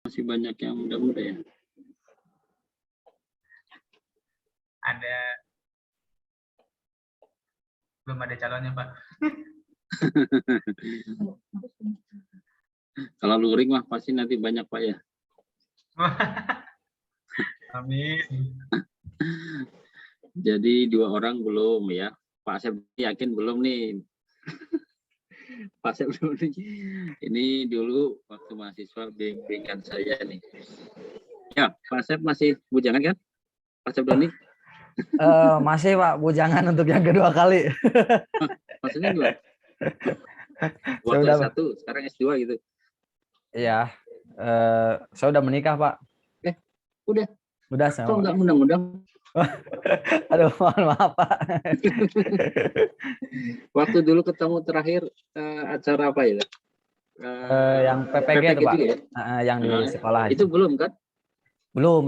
Masih banyak yang muda-muda ya. Ada, belum ada calonnya Pak. Kalau luring mah pasti nanti banyak Pak ya. Amin. Jadi 2 orang belum ya. Pak Asep yakin belum nih. Pak Asep belum nih. Ini dulu waktu mahasiswa bimbingan saya nih. Ya, Pak Asep masih bujangan kan? Pak Asep Doni? Masih Pak, bujangan untuk yang kedua kali. Maksudnya gimana? Waktu Saya S1, sekarang S2 gitu. Iya, saya udah menikah Pak. Udah saya. kok nggak undang-undang? Aduh, mohon maaf Pak. Waktu dulu ketemu terakhir acara apa ya? Yang PPG itu Pak, juga ya? yang di sekolah itu belum kan?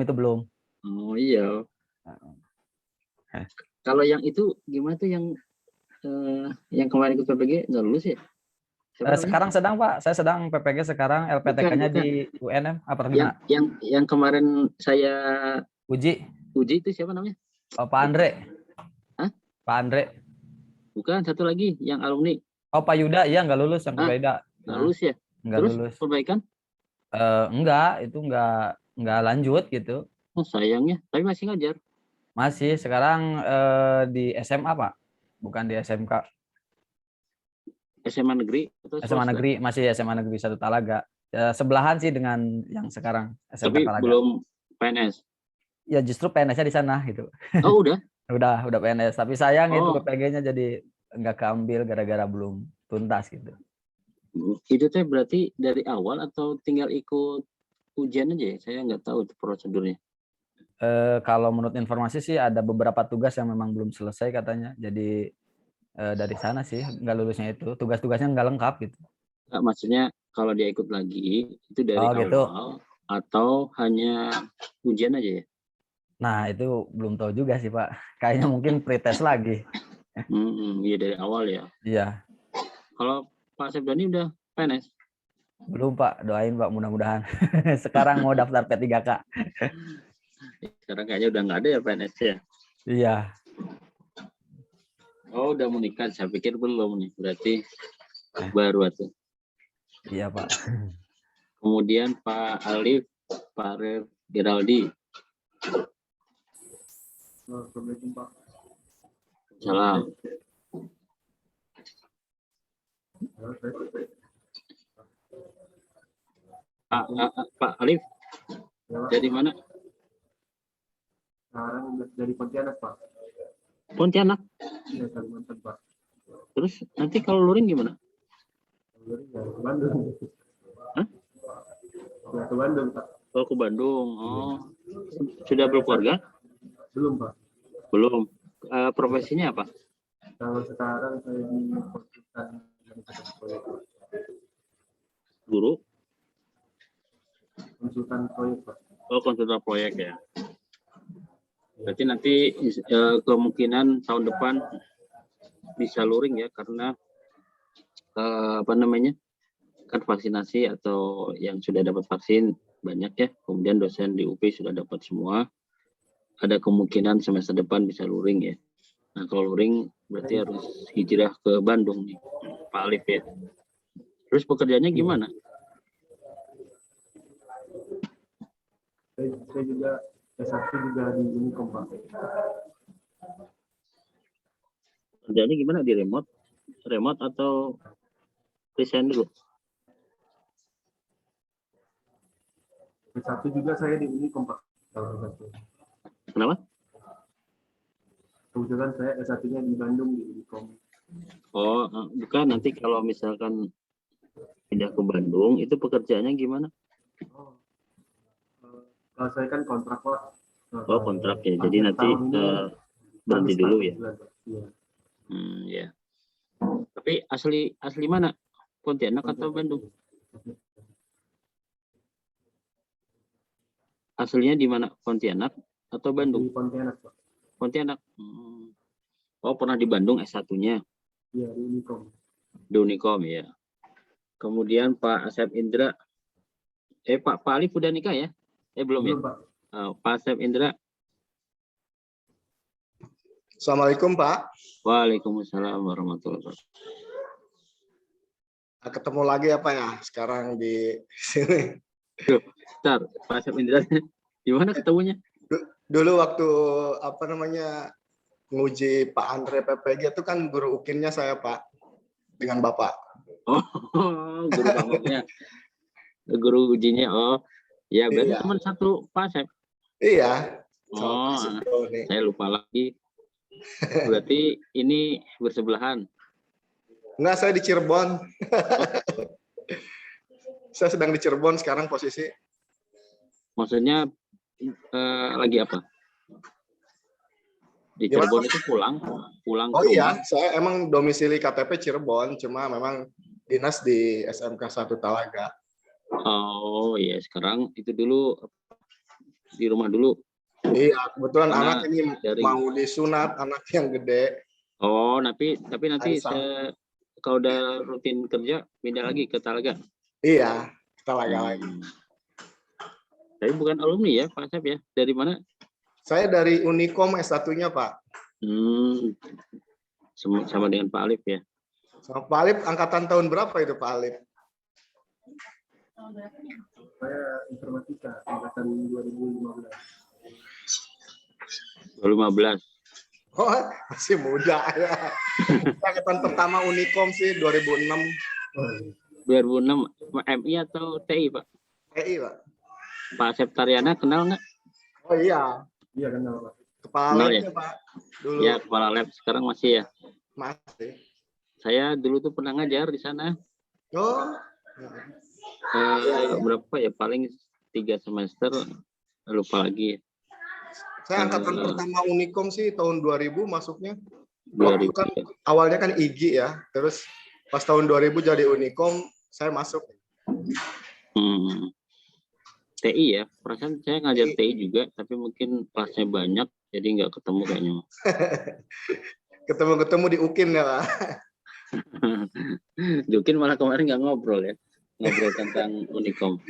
Itu belum. Oh iya. Kalau yang itu gimana tuh yang kemarin ikut PPG nggak lulus ya? Sekarang sedang Pak, saya sedang PPG sekarang, LPTK-nya di UNM apa gimana? Yang kemarin saya uji itu siapa namanya? Oh, Pak Andre. Hah? Pak Andre. Bukan, satu lagi yang alumni. Oh, Pak Yuda, iya nggak lulus yang Pak Yuda. Nggak lulus ya? Nggak Terus lulus. perbaikan? Enggak, itu nggak lanjut gitu. Oh sayangnya, tapi masih ngajar. Masih, sekarang di SMA Pak, bukan di SMK. SMA negeri atau swasta? SMA negeri, masih SMA negeri 1 Talaga. Sebelahan sih dengan yang sekarang SMK tapi Talaga. Belum PNS. Ya justru PNS-nya di sana gitu. Oh udah? udah PNS, tapi sayang itu PPG-nya jadi nggak keambil gara-gara belum tuntas gitu. Itu teh berarti dari awal atau tinggal ikut ujian aja ya? Saya nggak tahu itu prosedurnya. Kalau menurut informasi sih ada beberapa tugas yang memang belum selesai katanya. Jadi dari sana sih nggak lulusnya itu. Tugas-tugasnya nggak lengkap gitu. Nggak, maksudnya kalau dia ikut lagi itu dari awal gitu. Atau hanya ujian aja ya? Nah itu belum tahu juga sih Pak. Kayaknya mungkin pretest lagi. Iya dari awal ya. Iya. Kalau Pak Sepdani udah PNS? Belum Pak, doain Pak mudah-mudahan. Sekarang mau daftar P3K. Sekarang kayaknya udah nggak ada ya PNS ya? Iya. Oh udah menikah, saya pikir belum nih. Berarti baru tuh. Iya Pak. Kemudian Pak Alif, Pak Geraldi. Assalamualaikum Pak. Salam. Pak Alif, dari mana? Sekarang dari Pontianak Pak. Pontianak? Iya, Kalimantan Pak. Terus nanti kalau luring gimana? Luring ya ke Bandung. Hah? Ya ke Bandung Pak. Oh ke Bandung. Oh, sudah berkeluarga? Belum Pak. Belum. Profesinya apa? Kalau sekarang saya di konsultan proyek. Guru? Konsultan proyek Pak. Oh konsultan proyek ya. Berarti nanti kemungkinan tahun depan bisa luring ya karena kan vaksinasi atau yang sudah dapat vaksin banyak ya. Kemudian dosen di UP sudah dapat semua. Ada kemungkinan semester depan bisa luring ya. Nah kalau luring berarti harus hijrah ke Bandung nih, Pak Alif ya. Terus pekerjaannya gimana? Saya juga S1 juga di Unicom Pak. Kerjanya gimana, di remote atau resign dulu? S1 juga saya di Unicom Pak. Kenapa? Kebetulan saya S1-nya di Bandung di Unicom. Oh bukan, nanti kalau misalkan pindah ke Bandung itu pekerjaannya gimana? Kalau saya kan kontrak Pak. Oh kontrak ya, jadi nanti berhenti dulu ya. Ya. Tapi asli mana? Pontianak atau Bandung? Aslinya di mana? Pontianak atau Bandung? Di Pontianak Pak. Pontianak. Oh pernah di Bandung S1-nya? Iya di Unicom. Di Unicom ya. Kemudian Pak Asep Indra. Pak Alif udah nikah ya? Belum ya? Belum, Pak. Pak Asep Indra. Assalamualaikum Pak. Waalaikumsalam warahmatullahi wabarakatuh. Ketemu lagi apa ya sekarang di sini. Bentar, Pak Asep Indra. Gimana ketemunya? Dulu waktu nguji Pak Andre PPG itu kan guru ukinnya saya Pak dengan Bapak. Oh, guru bangoknya. Guru ujinya. Oh, ya berarti Iya. teman satu Pak Asep. Iya. Oh, nih. saya lupa lagi. Berarti ini bersebelahan. Enggak, saya di Cirebon. Saya sedang di Cirebon sekarang posisi. Maksudnya lagi apa? Di Gimana? Cirebon itu pulang Oh ke iya, rumah. saya emang domisili KTP Cirebon, cuma memang dinas di SMK 1 Talaga. Oh iya, sekarang itu dulu di rumah dulu. Iya, kebetulan Karena anak ini dari- mau disunat, anak yang gede. Oh, tapi nanti Arisan. kalau udah rutin kerja pindah lagi ke Talaga. Iya, Talaga lagi. Tapi bukan alumni ya, Pak Asep ya? Dari mana? Saya dari Unikom S1-nya, Pak. Sama dengan Pak Alif ya. Sama Pak Alif, angkatan tahun berapa itu Pak Alif? Saya informatika angkatan 2015. 2015. Oh, masih muda ya. Angkatan pertama Unikom sih 2006. 2006 MI atau TI, Pak? TI, Pak. Pak Asep Taryana kenal nggak? Oh iya, Iya kenal, Pak. kepala Kenal labnya, Pak. Dulu Ya, kepala lab sekarang masih ya. masih. Saya dulu tuh pernah ngajar di sana. Oh, Berapa ya? Paling 3 semester, lupa lagi. saya angkatan pertama Unikom sih tahun 2000 masuknya. 2000. Waktu kan awalnya kan IGI ya, terus pas tahun 2000 jadi Unikom, saya masuk. TI ya, perasaan saya ngajar TI juga, tapi mungkin kelasnya banyak, jadi nggak ketemu kayaknya. Ketemu-ketemu di UKIN ya, Pak. Mungkin malah kemarin nggak ngobrol ya, ngobrol tentang Unikom.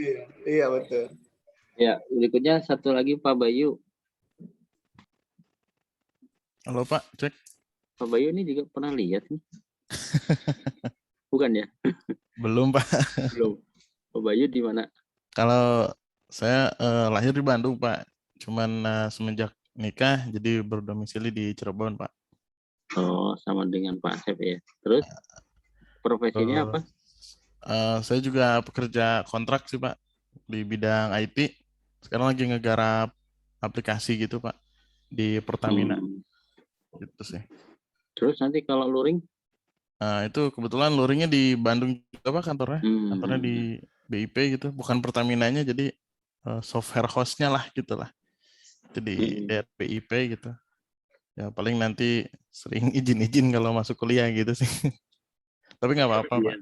Iya, betul. Ya, berikutnya satu lagi Pak Bayu. Halo Pak, cek. Pak Bayu ini juga pernah lihat nih. Bukan ya? Belum Pak. Belum. Pak Bayu di mana? Kalau saya lahir di Bandung Pak, cuman semenjak nikah jadi berdomisili di Cirebon Pak. Oh, sama dengan Pak Asep ya. Terus profesinya apa? Saya juga pekerja kontrak sih Pak di bidang IT. Sekarang lagi ngegarap aplikasi gitu Pak di Pertamina gitu sih. Terus nanti kalau luring? Itu kebetulan luringnya di Bandung juga Pak kantornya. Kantornya di BIP gitu, bukan Pertaminanya, jadi software host-nya lah gitu lah. Itu di daerah BIP gitu. Ya paling nanti sering izin-izin kalau masuk kuliah gitu sih. Tapi nggak apa-apa Pak.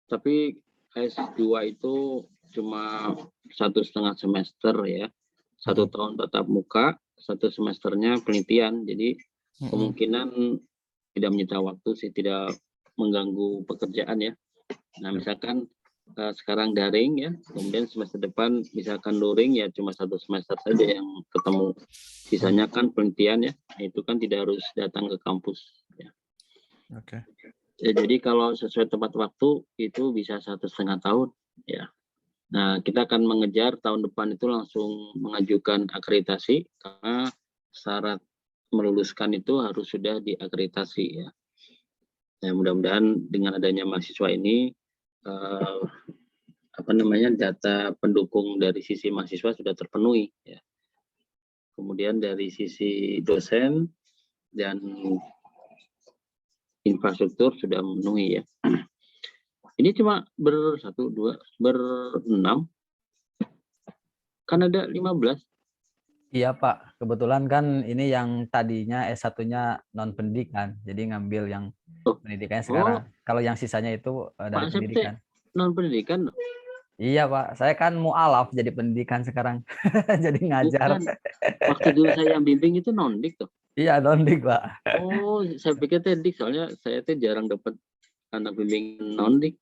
Tapi S2 itu cuma 1,5 semester ya. 1 tahun tatap muka, 1 semesternya penelitian. Jadi kemungkinan tidak menyita waktu sih, tidak mengganggu pekerjaan ya. Nah misalkan sekarang daring ya, kemudian semester depan misalkan luring ya cuma 1 semester saja yang ketemu. Sisanya kan penelitian ya, itu kan tidak harus datang ke kampus ya. Oke. Ya, jadi kalau sesuai tepat waktu itu bisa 1,5 tahun ya. Nah kita akan mengejar tahun depan itu langsung mengajukan akreditasi, karena syarat meluluskan itu harus sudah diakreditasi ya. Nah, mudah-mudahan dengan adanya mahasiswa ini data pendukung dari sisi mahasiswa sudah terpenuhi ya. Kemudian dari sisi dosen dan infrastruktur sudah memenuhi ya. Ini cuma berenam, kan ada 15. Iya Pak, kebetulan kan ini yang tadinya S1-nya non-pendidikan, jadi ngambil yang pendidikannya sekarang. Kalau yang sisanya itu dari Pak pendidikan. Non-pendidikan? Iya Pak, saya kan mu'alaf jadi pendidikan sekarang, jadi ngajar. Bukan. Waktu dulu saya yang bimbing itu non-dik tuh. Iya non-dik Pak. Oh, saya pikir dik, soalnya saya tuh jarang dapat anak bimbing non-dik.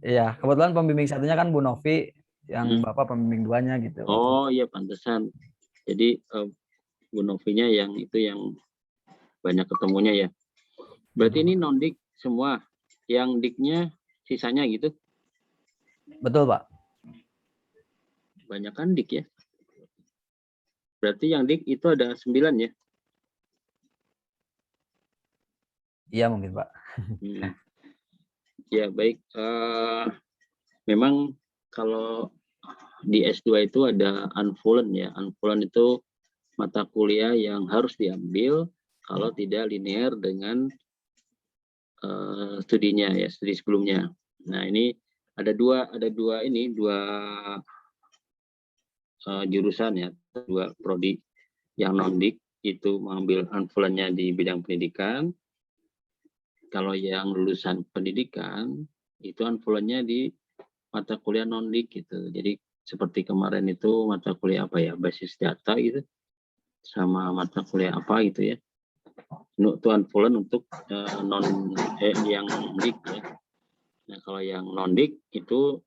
Iya, kebetulan pembimbing satunya kan Bu Novi, yang Bapak pembimbing duanya gitu. Oh iya, pantesan. Jadi Bu Novinya yang itu yang banyak ketemunya ya. Berarti ini non-dik semua. Yang diknya sisanya gitu. Betul, Pak. Banyak kan dik ya. Berarti yang dik itu ada 9 ya. Iya mungkin, Pak. Ya baik. Memang kalau di S2 itu ada unfallen ya. Unfallen itu mata kuliah yang harus diambil kalau tidak linear dengan studinya ya, studi sebelumnya. Nah ini ada dua jurusan ya, dua prodi yang non-dik itu mengambil unfallen-nya di bidang pendidikan. Kalau yang lulusan pendidikan itu unfallen-nya di mata kuliah non-dik gitu. Jadi seperti kemarin itu mata kuliah apa ya, basis data gitu, sama mata kuliah apa gitu ya. Itu unfallen untuk yang dik ya. Nah kalau yang non-dik itu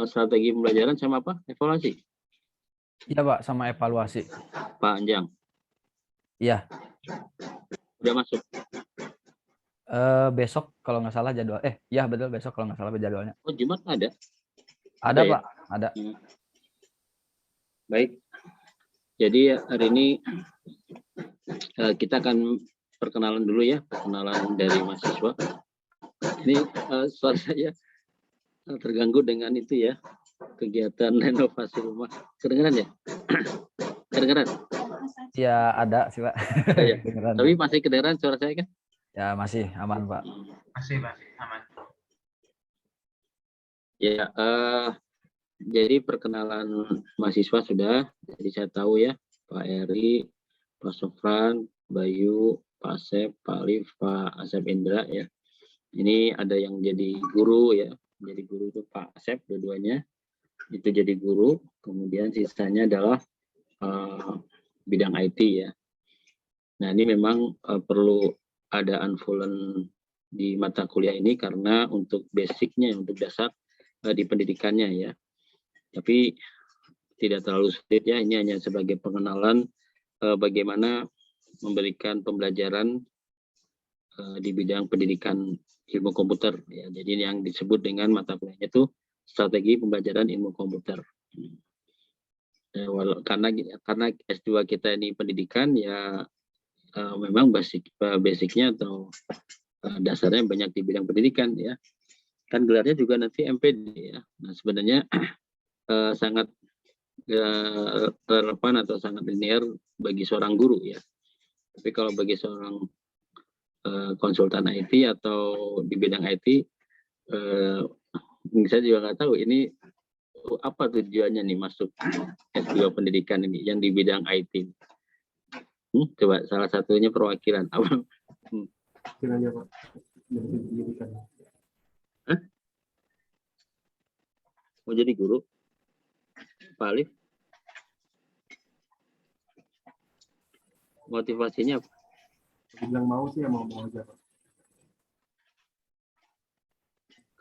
strategi pembelajaran sama apa? Evaluasi. Iya, Pak, sama evaluasi. Pak Anjang. Iya. Udah masuk. Besok kalau nggak salah jadwal. Iya betul, besok kalau nggak salah jadwalnya. Oh Jumat ada? Ada ya? Pak, ada. Baik. Jadi hari ini kita akan perkenalan dulu ya, perkenalan dari mahasiswa. Ini suara saya terganggu dengan itu ya, kegiatan renovasi rumah. Kedengeran ya? Kedengeran? Ya ada sih Pak. Ya. Tapi masih kedengeran suara saya kan? Ya masih aman Pak. Masih Pak, aman. Ya, jadi perkenalan mahasiswa sudah. Jadi saya tahu ya, Pak Eri, Pak Sofran, Bayu, Pak Asep, Pak Alif, Pak Asep Indra ya. Ini ada yang jadi guru ya. Jadi guru itu Pak Asep dua-duanya. Itu jadi guru. Kemudian sisanya adalah bidang IT ya. Nah ini memang perlu ada unfallen di mata kuliah ini karena untuk basicnya, untuk dasar di pendidikannya ya. Tapi tidak terlalu sulit ya, ini hanya sebagai pengenalan bagaimana memberikan pembelajaran di bidang pendidikan ilmu komputer ya. Jadi yang disebut dengan mata kuliahnya itu strategi pembelajaran ilmu komputer. Karena S2 kita ini pendidikan ya, memang basicnya atau dasarnya banyak di bidang pendidikan ya. Kan gelarnya juga nanti MPD ya. Nah sebenarnya sangat relevan atau sangat linear bagi seorang guru ya. Tapi kalau bagi seorang konsultan IT atau di bidang IT, saya juga nggak tahu ini apa tujuannya nih masuk S2 pendidikan ini yang di bidang IT. Coba salah satunya perwakilan apa? Kiranya Pak, dari pendidikan. Mau jadi guru? Pak Alif? Motivasinya apa? Bilang mau sih ya mau aja Pak.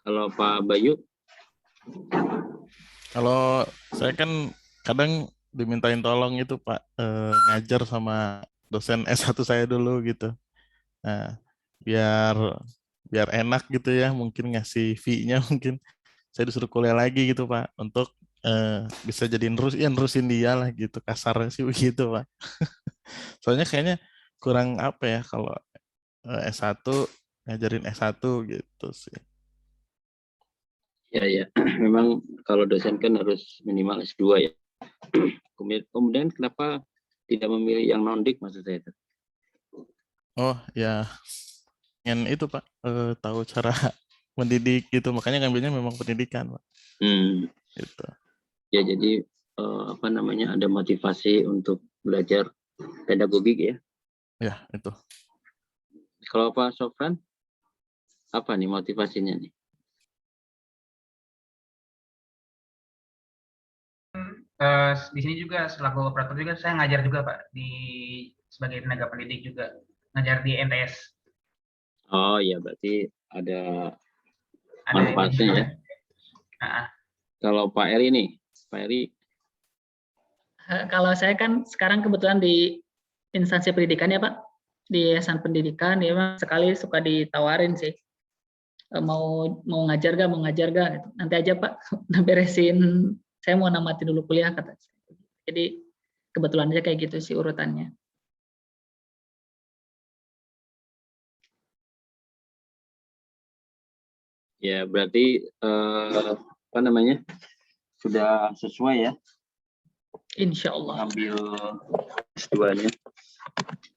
Kalau Pak Bayu? Kalau saya kan kadang dimintain tolong itu Pak, ngajar sama dosen S1 saya dulu gitu. Nah, biar enak gitu ya, mungkin ngasih fee-nya mungkin saya disuruh kuliah lagi gitu Pak, untuk bisa jadi nerusin dia lah gitu, kasarnya sih begitu Pak. Soalnya kayaknya kurang apa ya kalau S1 ngajarin S1 gitu sih. Ya, memang kalau dosen kan harus minimal S2 ya. Kemudian kenapa tidak memilih yang non-dik maksud saya itu? Oh ya, ingin itu Pak, tahu cara mendidik gitu, makanya ngambilnya memang pendidikan Pak. Gitu. Ya jadi ada motivasi untuk belajar pedagogik ya? Ya itu. Kalau Pak Sofran, apa nih motivasinya nih? Di sini juga selaku operator juga saya ngajar juga Pak sebagai tenaga pendidik juga ngajar di MTS. Oh ya berarti ada manfaatnya ya. Kalau Pak Eri nih Pak Eri? Kalau saya kan sekarang kebetulan di instansi pendidikan ya Pak, di yayasan pendidikan, ya memang sekali suka ditawarin sih, mau ngajar gak, gitu. Nanti aja Pak, beresin, saya mau namatin dulu kuliah kata. Jadi kebetulan aja kayak gitu sih urutannya. Ya berarti apa namanya, sudah sesuai ya? Insya Allah. Ambil S2-nya.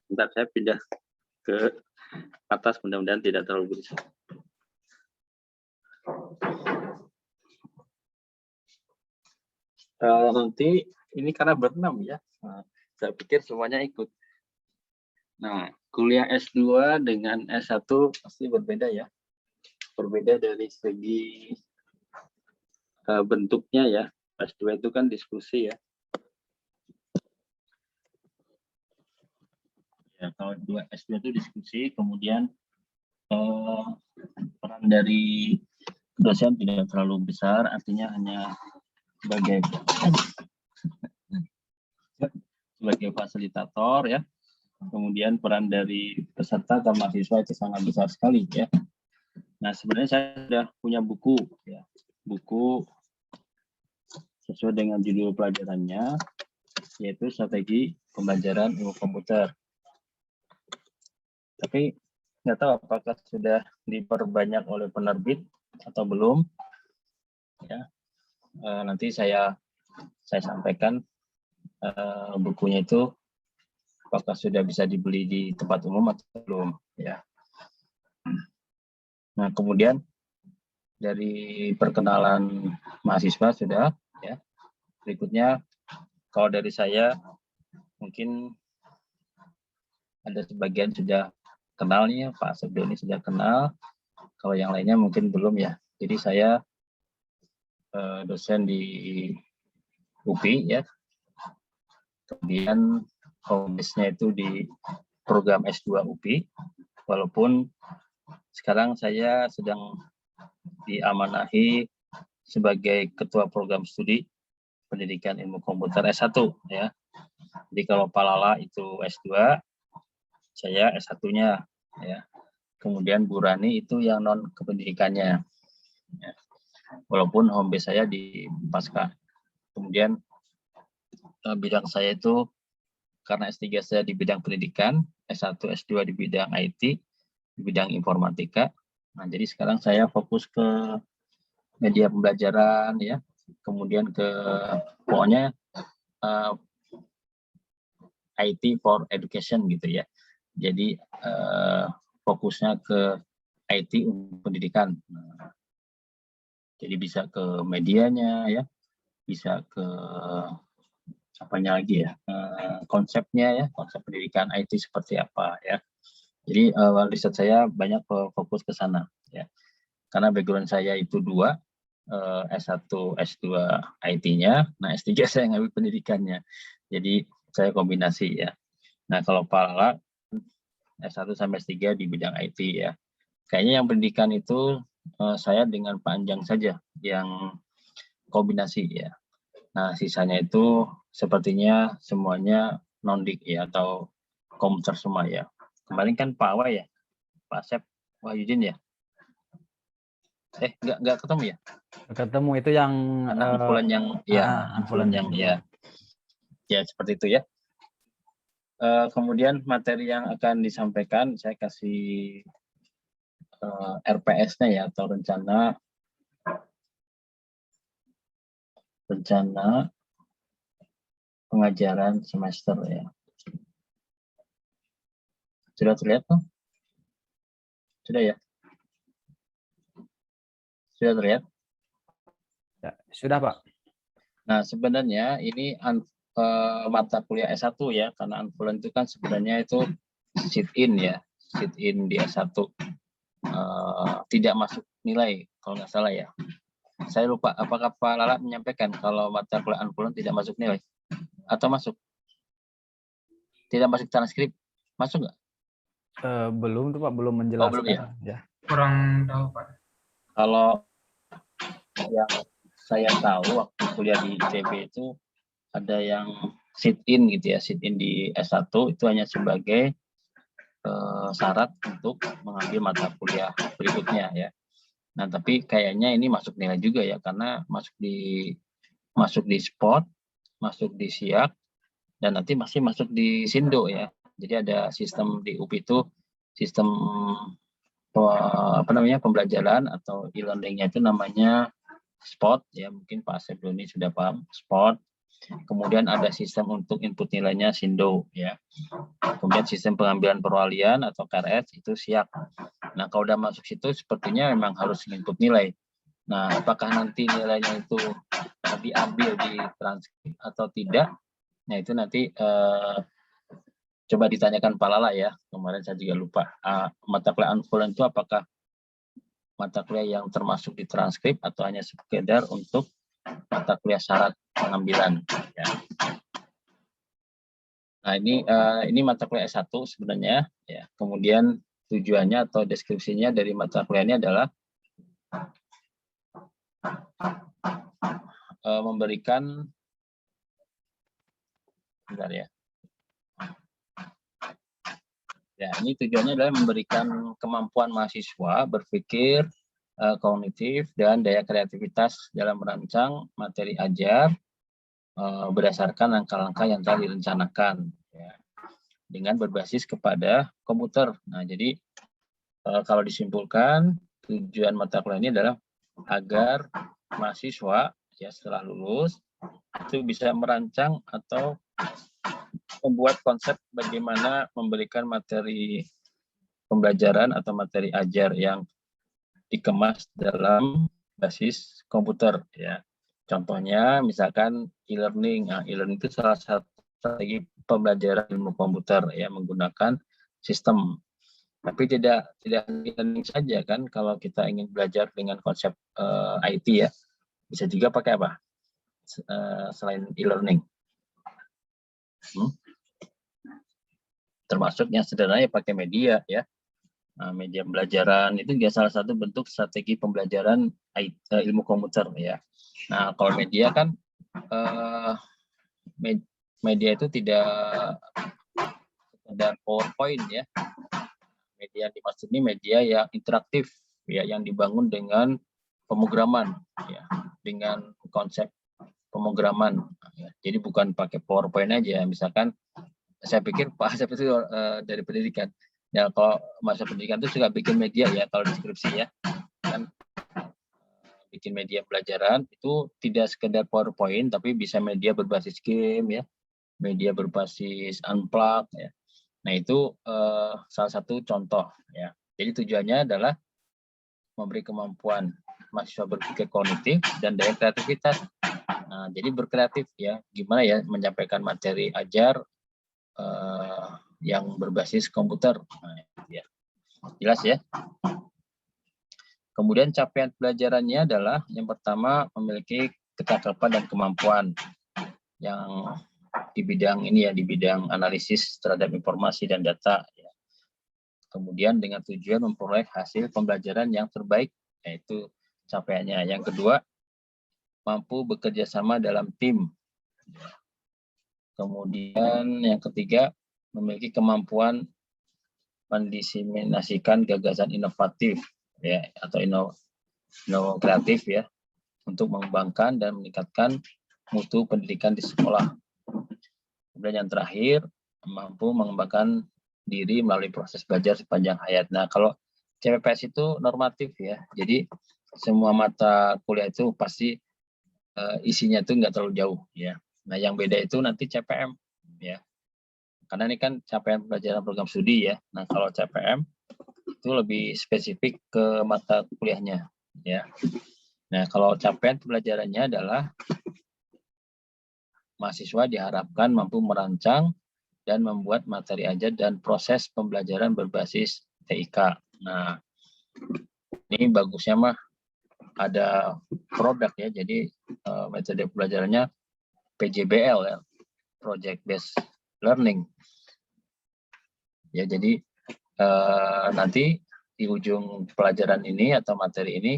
Ntar saya pindah ke atas, mudah-mudahan tidak terlalu berisik. Nanti ini karena berenam ya, nah, saya pikir semuanya ikut. Nah, kuliah S2 dengan S1 pasti berbeda ya. Berbeda dari segi bentuknya ya. S2 itu kan diskusi ya. Ya, kalau S2 itu diskusi, kemudian peran dari dosen tidak terlalu besar, artinya hanya sebagai fasilitator ya. Kemudian peran dari peserta atau mahasiswa itu sangat besar sekali ya. Nah, sebenarnya saya sudah punya buku ya. Buku sesuai dengan judul pelajarannya, yaitu Strategi Pembelajaran Ilmu Komputer. Tapi nggak tahu apakah sudah diperbanyak oleh penerbit atau belum. Ya, nanti saya sampaikan bukunya itu apakah sudah bisa dibeli di tempat umum atau belum. Ya. Nah, kemudian dari perkenalan mahasiswa sudah. Ya. Berikutnya, kalau dari saya mungkin ada sebagian sudah kenal nih, Pak Subdo ini sudah kenal. Kalau yang lainnya mungkin belum ya. Jadi saya dosen di UPI ya. Kemudian home-base-nya itu di program S2 UPI. Walaupun sekarang saya sedang diamanahi sebagai ketua program studi pendidikan ilmu komputer S1 ya. Jadi kalau Pak Lala itu S2, saya S1-nya ya. Kemudian Bu Rani itu yang non kependidikannya. Ya. Walaupun home base saya di Pasca. Kemudian bidang saya itu karena S3 saya di bidang pendidikan, S1, S2 di bidang IT, di bidang informatika. Nah, jadi sekarang saya fokus ke media pembelajaran ya. Kemudian ke pokoknya IT for education gitu ya. Jadi fokusnya ke IT untuk pendidikan. Nah, jadi bisa ke medianya ya, bisa ke apanya lagi ya, konsepnya ya, konsep pendidikan IT seperti apa ya. Jadi riset saya banyak fokus ke sana ya. Karena background saya itu dua, S1, S2 IT-nya, nah S3 saya ngambil pendidikannya. Jadi saya kombinasi ya. Nah kalau Pak Lala S1 sampai S3 di bidang IT ya. Kayaknya yang pendidikan itu saya dengan Pak Anjang saja yang kombinasi ya. Nah sisanya itu sepertinya semuanya non-dik ya atau komputer semua ya. Kemarin kan Pak Awa ya, Pak Sep Wahyudin ya. Nggak ketemu ya? Ketemu itu yang Ampulan yang ya, ampulan yang ya. Ya seperti itu ya. Kemudian materi yang akan disampaikan saya kasih RPS-nya ya atau rencana pengajaran semester ya. Sudah terlihat tuh? Sudah ya? Sudah terlihat? Ya, sudah Pak. Nah sebenarnya ini mata kuliah S1 ya, karena unfulen itu kan sebenarnya itu sit-in ya, sit-in di S1. Tidak masuk nilai kalau nggak salah ya. Saya lupa apakah Pak Lala menyampaikan kalau mata kuliah unfulen tidak masuk nilai atau masuk? Tidak masuk transkrip, masuk nggak? Belum tuh Pak, belum menjelaskan. Oh, belum ya? Kurang tahu Pak. Kalau yang saya tahu waktu kuliah di ITB itu ada yang sit-in gitu ya, sit-in di S1 itu hanya sebagai syarat untuk mengambil mata kuliah berikutnya ya. Nah, tapi kayaknya ini masuk nilai juga ya, karena masuk di spot, masuk di siak, dan nanti masih masuk di Sindo ya. Jadi ada sistem di UP itu sistem pembelajaran atau e-learningnya itu namanya spot ya, mungkin Pak Sebloni sudah paham spot. Kemudian ada sistem untuk input nilainya Sindo ya. Kemudian sistem pengambilan perwalian atau KRS itu siak. Nah, kalau udah masuk situ sepertinya memang harus input nilai. Nah, apakah nanti nilainya itu diambil di transkrip atau tidak? Nah, itu nanti coba ditanyakan Pak Lala ya. Kemarin saya juga lupa. Mata kuliah unfold itu apakah mata kuliah yang termasuk di transkrip atau hanya sekedar untuk mata kuliah syarat pengambilan ya. Nah, ini mata kuliah S1 sebenarnya ya. Kemudian tujuannya atau deskripsinya dari mata kuliah ini adalah memberikan bentar ya. Ya, ini tujuannya adalah memberikan kemampuan mahasiswa berpikir kognitif dan daya kreativitas dalam merancang materi ajar berdasarkan langkah-langkah yang telah direncanakan ya, dengan berbasis kepada komputer. Nah, jadi kalau disimpulkan tujuan mata kuliah ini adalah agar mahasiswa ya setelah lulus itu bisa merancang atau membuat konsep bagaimana memberikan materi pembelajaran atau materi ajar yang dikemas dalam basis komputer ya. Contohnya misalkan e-learning. Nah, e-learning itu salah satu strategi pembelajaran ilmu komputer ya, menggunakan sistem. Tapi tidak e-learning saja kan, kalau kita ingin belajar dengan konsep IT ya, bisa juga pakai apa selain e-learning. Termasuk yang sederhana ya pakai media ya. Nah, media pembelajaran itu juga salah satu bentuk strategi pembelajaran ilmu komputer ya. Nah, kalau media kan media itu tidak ada PowerPoint ya. Media yang dimaksud ini media yang interaktif ya, yang dibangun dengan pemrograman ya, dengan konsep pemrograman ya. Jadi bukan pakai PowerPoint aja. Misalkan saya pikir Pak Asep itu dari pendidikan. Ya, kalau masa pendidikan itu suka bikin media ya, kalau deskripsi ya. Kan bikin media pelajaran itu tidak sekedar PowerPoint, tapi bisa media berbasis game ya, media berbasis unplug ya. Nah, itu salah satu contoh ya. Jadi tujuannya adalah memberi kemampuan mahasiswa berpikir kognitif dan daya kreativitas. Nah, jadi berkreatif ya, gimana ya menyampaikan materi ajar yang berbasis komputer. Nah, ya. Jelas ya. Kemudian capaian pelajarannya adalah yang pertama memiliki kecakapan dan kemampuan yang di bidang ini ya, di bidang analisis terhadap informasi dan data ya. Kemudian dengan tujuan memperoleh hasil pembelajaran yang terbaik, yaitu capaiannya. Yang kedua, mampu bekerja sama dalam tim. Kemudian yang ketiga, memiliki kemampuan mendiseminasikan gagasan inovatif ya, atau kreatif ya, untuk mengembangkan dan meningkatkan mutu pendidikan di sekolah. Kemudian yang terakhir, mampu mengembangkan diri melalui proses belajar sepanjang hayat. Nah, kalau CPPS itu normatif ya, jadi semua mata kuliah itu pasti isinya itu nggak terlalu jauh ya. Nah, yang beda itu nanti CPM ya. Karena ini kan capaian pelajaran program studi ya. Nah, kalau CPM itu lebih spesifik ke mata kuliahnya ya. Nah, kalau capaian pembelajarannya adalah mahasiswa diharapkan mampu merancang dan membuat materi ajar dan proses pembelajaran berbasis TIK. Nah, ini bagusnya mah ada produk ya. Jadi metode pembelajarannya PJBL ya, Project Based Learning. Ya, jadi nanti di ujung pelajaran ini atau materi ini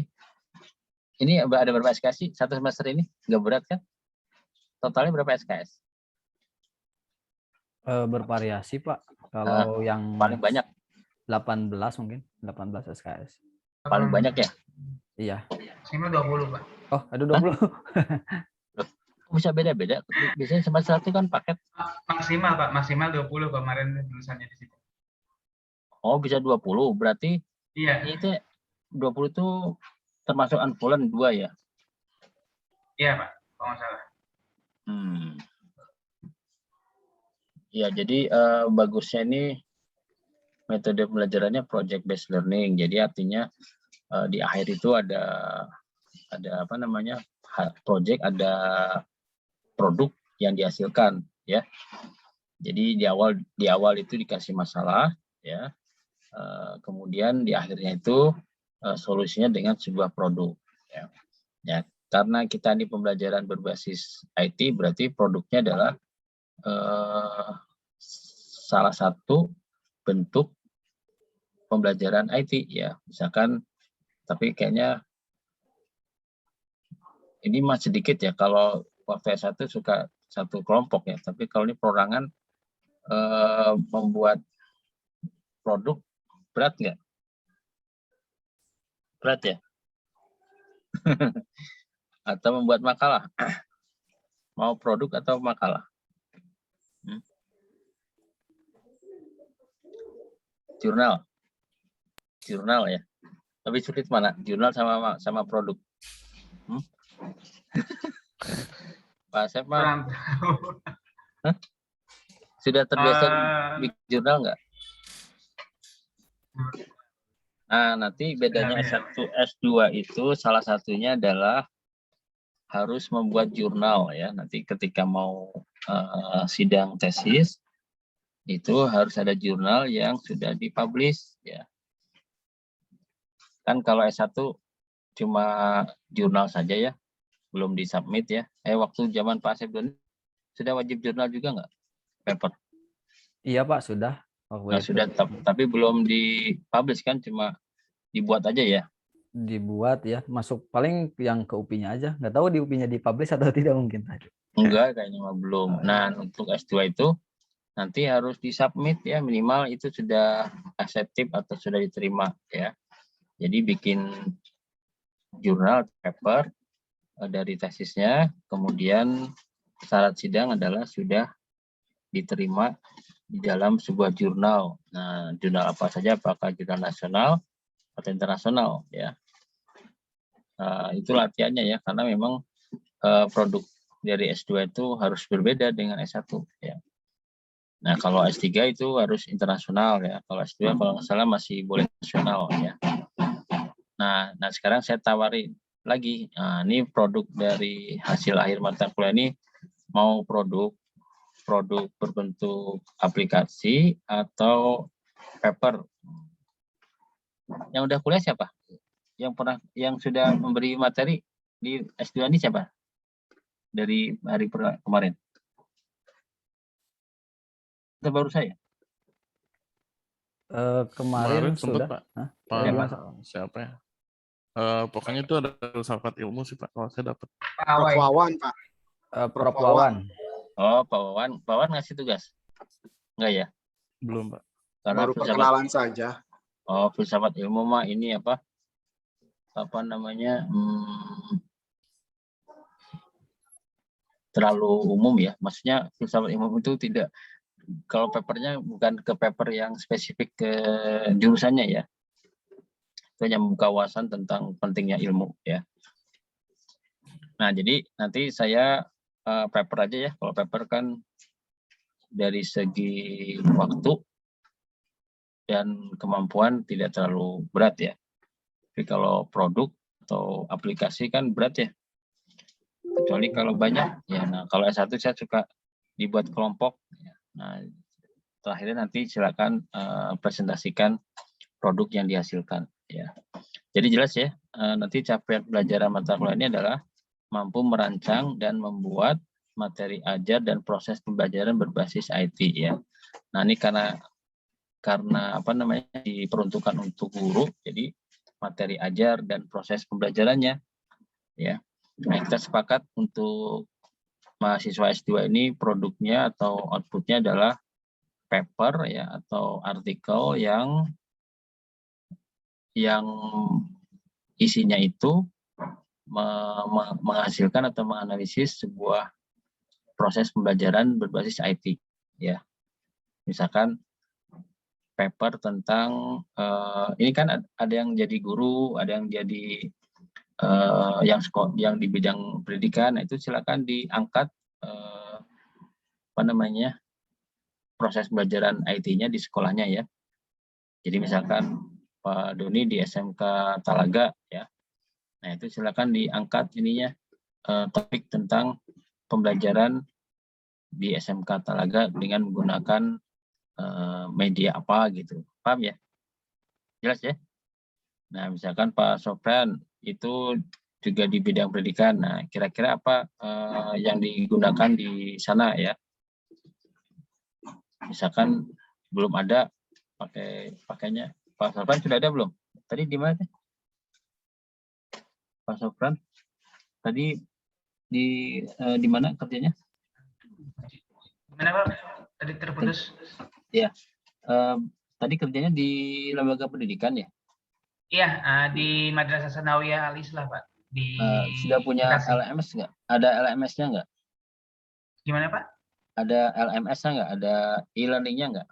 Ini ada berapa SKS sih satu semester ini? Nggak berat kan? Totalnya berapa SKS? Bervariasi Pak. Kalau yang paling banyak 18 mungkin, 18 SKS. Paling banyak ya? Iya. Maksimal 20 Pak. Oh, ada 20. Bisa beda-beda. Biasanya semester 1 kan paket. Maksimal Pak, maksimal 20 kemarin tulisannya di situ. Oh, bisa 20. Berarti Iya. itu 20 itu termasuk unfullen 2 ya? Iya Pak, kalau nggak salah. Ya, jadi bagusnya ini metode pembelajarannya project based learning. Jadi artinya di akhir itu ada apa namanya? Project, ada produk yang dihasilkan ya. Jadi di awal itu dikasih masalah ya. Kemudian di akhirnya itu solusinya dengan sebuah produk ya. Ya, karena kita ini pembelajaran berbasis IT, berarti produknya adalah salah satu bentuk pembelajaran IT ya. Misalkan, tapi kayaknya ini masih sedikit ya, kalau waktu S1 suka satu kelompok ya, tapi kalau ini perorangan membuat produk berat nggak? Berat ya? Atau membuat makalah? Mau produk atau makalah? Jurnal ya. Tapi sulit mana? Jurnal sama produk. Pak Asep mah sudah terbiasa bikin jurnal nggak? Nah, nanti bedanya S1, S2 itu salah satunya adalah harus membuat jurnal ya. Nanti ketika mau sidang tesis itu harus ada jurnal yang sudah dipublish ya. Kan kalau S1 cuma jurnal saja ya, belum disubmit ya. Waktu zaman Pak Asep dulu sudah wajib jurnal juga nggak? Paper. Iya Pak, sudah. Nah, sudah, tapi belum dipublish kan, cuma dibuat aja ya? Dibuat ya, masuk paling yang ke UPI-nya aja. Nggak tahu di UPI-nya dipublish atau tidak mungkin. Enggak, kayaknya belum. Nah, untuk S2 itu nanti harus disubmit ya, minimal itu sudah accepted atau sudah diterima ya. Jadi bikin jurnal paper dari tesisnya, kemudian syarat sidang adalah sudah diterima di dalam sebuah jurnal. Nah, jurnal apa saja, apakah jurnal nasional atau internasional ya. Itu latihannya ya, karena memang produk dari S2 itu harus berbeda dengan S1 ya. Nah, kalau S3 itu harus internasional ya. Kalau S2 kalau nggak salah masih boleh nasional ya. Nah sekarang saya tawarin lagi. Nah, ini produk dari hasil akhir mata kuliah ini, mau produk berbentuk aplikasi atau paper. Yang udah kuliah siapa? Yang sudah memberi materi di S2 ini siapa? Dari hari kemarin. Itu baru saya. Kemarin sudah. Pak. Siapa ya? Pokoknya itu ada filsafat ilmu sih Pak. Kalau saya dapat. Prof Wawan Pak. Prof Wawan. Oh, Pak Wawan. Pak Wawan ngasih tugas? Enggak ya? Belum Pak. Karena baru perkenalan saja. Oh, filsafat ilmu mah ini apa namanya, terlalu umum ya. Maksudnya filsafat ilmu itu tidak, kalau papernya bukan ke paper yang spesifik ke jurusannya ya. Itu hanya membuka wawasan tentang pentingnya ilmu ya. Nah, jadi nanti saya paper aja ya. Kalau paper kan dari segi waktu dan kemampuan tidak terlalu berat ya. Tapi kalau produk atau aplikasi kan berat ya. Kecuali kalau banyak ya. Nah, kalau S1 saya suka dibuat kelompok. Nah, terakhirnya nanti silakan presentasikan produk yang dihasilkan ya. Jadi jelas ya, nanti capaian pelajaran mata kuliah ini adalah mampu merancang dan membuat materi ajar dan proses pembelajaran berbasis IT ya. Nah, ini karena apa namanya diperuntukkan untuk guru, jadi materi ajar dan proses pembelajarannya ya. Nah, kita sepakat untuk mahasiswa S2 ini produknya atau outputnya adalah paper ya atau artikel yang isinya itu menghasilkan atau menganalisis sebuah proses pembelajaran berbasis IT ya. Misalkan paper tentang ini kan ada yang jadi guru, ada yang jadi yang di bidang pendidikan. Nah, itu silakan diangkat proses pembelajaran IT-nya di sekolahnya ya. Jadi misalkan Pak Doni di SMK Talaga ya. Nah, itu silakan diangkat ininya topik tentang pembelajaran di SMK Talaga dengan menggunakan media apa gitu. Paham ya? Jelas ya? Nah, misalkan Pak Sofyan itu juga di bidang pendidikan. Nah, kira-kira apa yang digunakan di sana ya? Misalkan belum ada pakainya. Pak Sofyan sudah ada belum? Tadi di mana? Pak Sofyan tadi di mana kerjanya? Gimana Pak? Tadi terputus. Ya, tadi kerjanya di lembaga pendidikan ya? Iya, di Madrasah Sanawiyah Al Islah Pak. Sudah punya Bekasi. LMS nggak? Ada LMS-nya nggak? Gimana Pak? Ada LMS-nya nggak? Ada e-learning-nya nggak?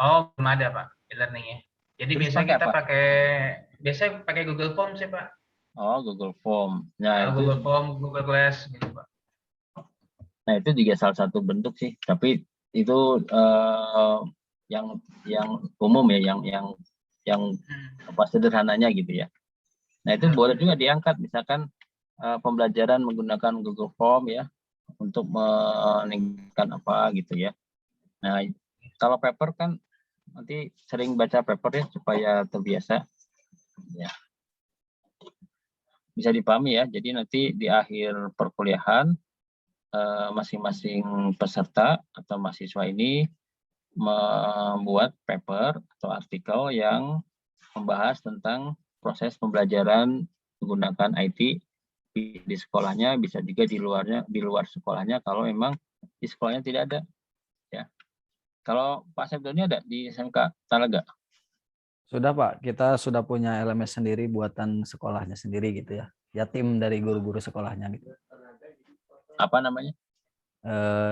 Oh, belum ada Pak e-learning-nya. Jadi Terus biasanya kita apa? pakai Google Form sih Pak. Oh, Google Form. Nah, itu Google Form, Google Class gitu Pak. Nah, itu juga salah satu bentuk sih, tapi itu yang umum ya, yang apa sederhananya gitu ya. Nah, itu boleh juga diangkat, misalkan pembelajaran menggunakan Google Form ya untuk meningkatkan apa gitu ya. Nah, kalau paper kan nanti sering baca paper ya supaya terbiasa ya. Bisa dipahami ya. Jadi nanti di akhir perkuliahan masing-masing peserta atau mahasiswa ini membuat paper atau artikel yang membahas tentang proses pembelajaran menggunakan IT di sekolahnya, bisa juga di luar sekolahnya kalau memang di sekolahnya tidak ada ya. Kalau Pak Sepdoni ada di SMK Talaga? Sudah Pak, kita sudah punya LMS sendiri buatan sekolahnya sendiri gitu ya. Ya tim dari guru-guru sekolahnya gitu. Apa namanya?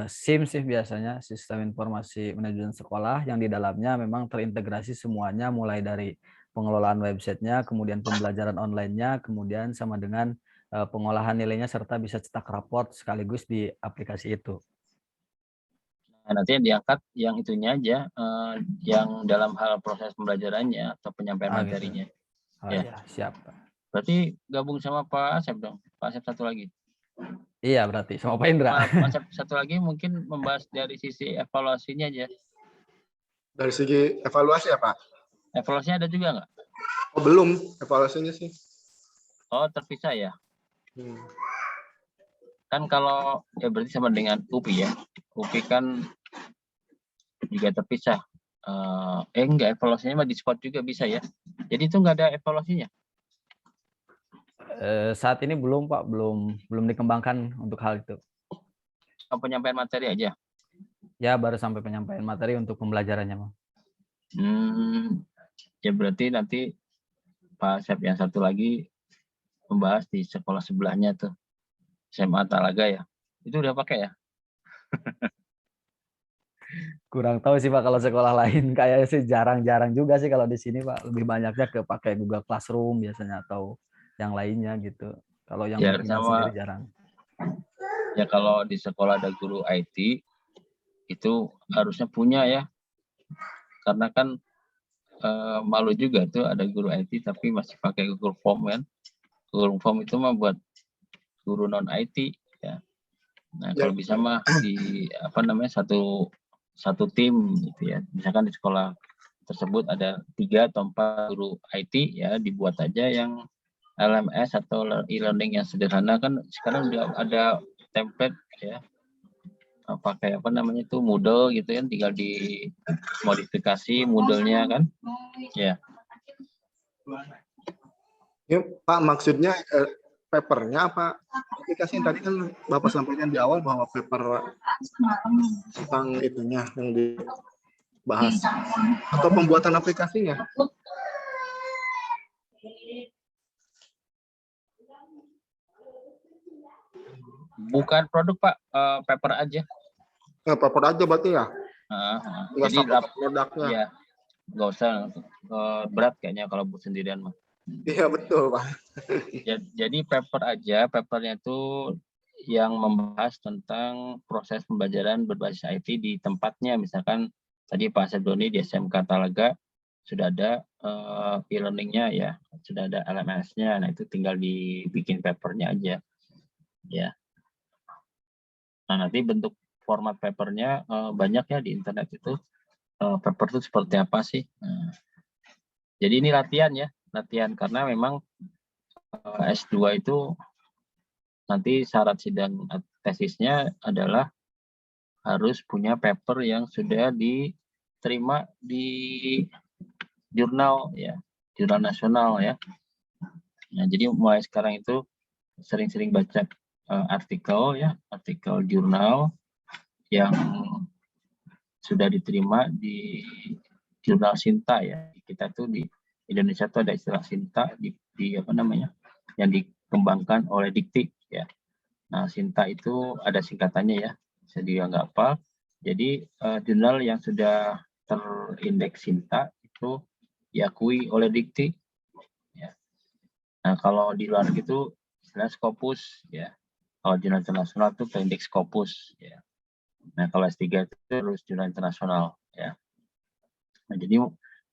SIM sih biasanya, Sistem Informasi Manajemen Sekolah, yang di dalamnya memang terintegrasi semuanya mulai dari pengelolaan websitenya, kemudian pembelajaran online-nya, kemudian sama dengan pengolahan nilainya serta bisa cetak raport sekaligus di aplikasi itu. Nah, nanti yang diangkat yang itunya aja, yang dalam hal proses pembelajarannya atau penyampaian materinya. Gitu. Oh, ya. Siap. Berarti gabung sama Pak Asep dong. Pak Asep satu lagi. Iya, berarti sama Pak Indra. Pak Asep satu lagi mungkin membahas dari sisi evaluasinya aja. Dari segi evaluasi ya Pak? Evaluasinya ada juga nggak? Oh, belum evaluasinya sih. Oh, terpisah ya? Kan kalau ya berarti sama dengan UPI ya. UPI kan juga terpisah. Enggak, evaluasinya mah di spot juga bisa ya. Jadi itu nggak ada evaluasinya? Saat ini belum Pak, belum dikembangkan untuk hal itu. Penyampaian materi aja? Ya, baru sampai penyampaian materi untuk pembelajarannya. Ya berarti nanti Pak Sep yang satu lagi membahas di sekolah sebelahnya tuh, SMA Talaga ya. Itu udah pakai ya? Kurang tahu sih Pak, kalau sekolah lain kayaknya sih jarang-jarang juga sih kalau di sini Pak. Lebih banyaknya ke pakai Google Classroom biasanya atau yang lainnya gitu. Kalau yang ya, bimbingan sendiri jarang. Ya kalau di sekolah ada guru IT itu harusnya punya ya. Karena kan malu juga tuh ada guru IT tapi masih pakai Google Form kan. Google Form itu mah buat guru non IT ya. Nah, kalau bisa mah di satu tim gitu ya. Misalkan di sekolah tersebut ada 3 atau 4 guru IT ya, dibuat aja yang LMS atau e-learning yang sederhana. Kan sekarang udah ada template ya. Pakai Moodle gitu kan, tinggal dimodifikasi Moodle-nya kan. Ya. Ya, Pak, maksudnya papernya apa aplikasi yang tadi kan Bapak sampaikan di awal bahwa paper tentang itunya yang dibahas atau pembuatan aplikasinya? Bukan produk Pak, paper aja. Paper aja berarti ya? Nggak Jadi sampai produknya. Ya, nggak usah berat kayaknya kalau buat sendirian mah. Iya betul Pak. Jadi papernya itu yang membahas tentang proses pembelajaran berbasis IT di tempatnya. Misalkan tadi Pak Sebdoni di SMK Talaga sudah ada e-learningnya ya, sudah ada LMS-nya. Nah itu tinggal dibikin papernya aja, ya. Nah nanti bentuk format papernya banyak ya di internet itu. Paper itu seperti apa sih? Nah, jadi ini latihan ya, latihan karena memang S2 itu nanti syarat sidang tesisnya adalah harus punya paper yang sudah diterima di jurnal ya, jurnal nasional ya. Nah, jadi mulai sekarang itu sering-sering baca artikel ya, artikel jurnal yang sudah diterima di jurnal Sinta ya. Kita tuh di Indonesia tuh ada istilah Sinta di apa namanya? Yang dikembangkan oleh Dikti ya. Nah, Sinta itu ada singkatannya ya. Saya juga nggak hafal. Jadi jurnal yang sudah terindeks Sinta itu diakui oleh Dikti ya. Nah, kalau di luar itu istilah Scopus ya. Kalau jurnal internasional itu terindeks Scopus ya. Nah, kalau S3 itu terus jurnal internasional ya. Nah, jadi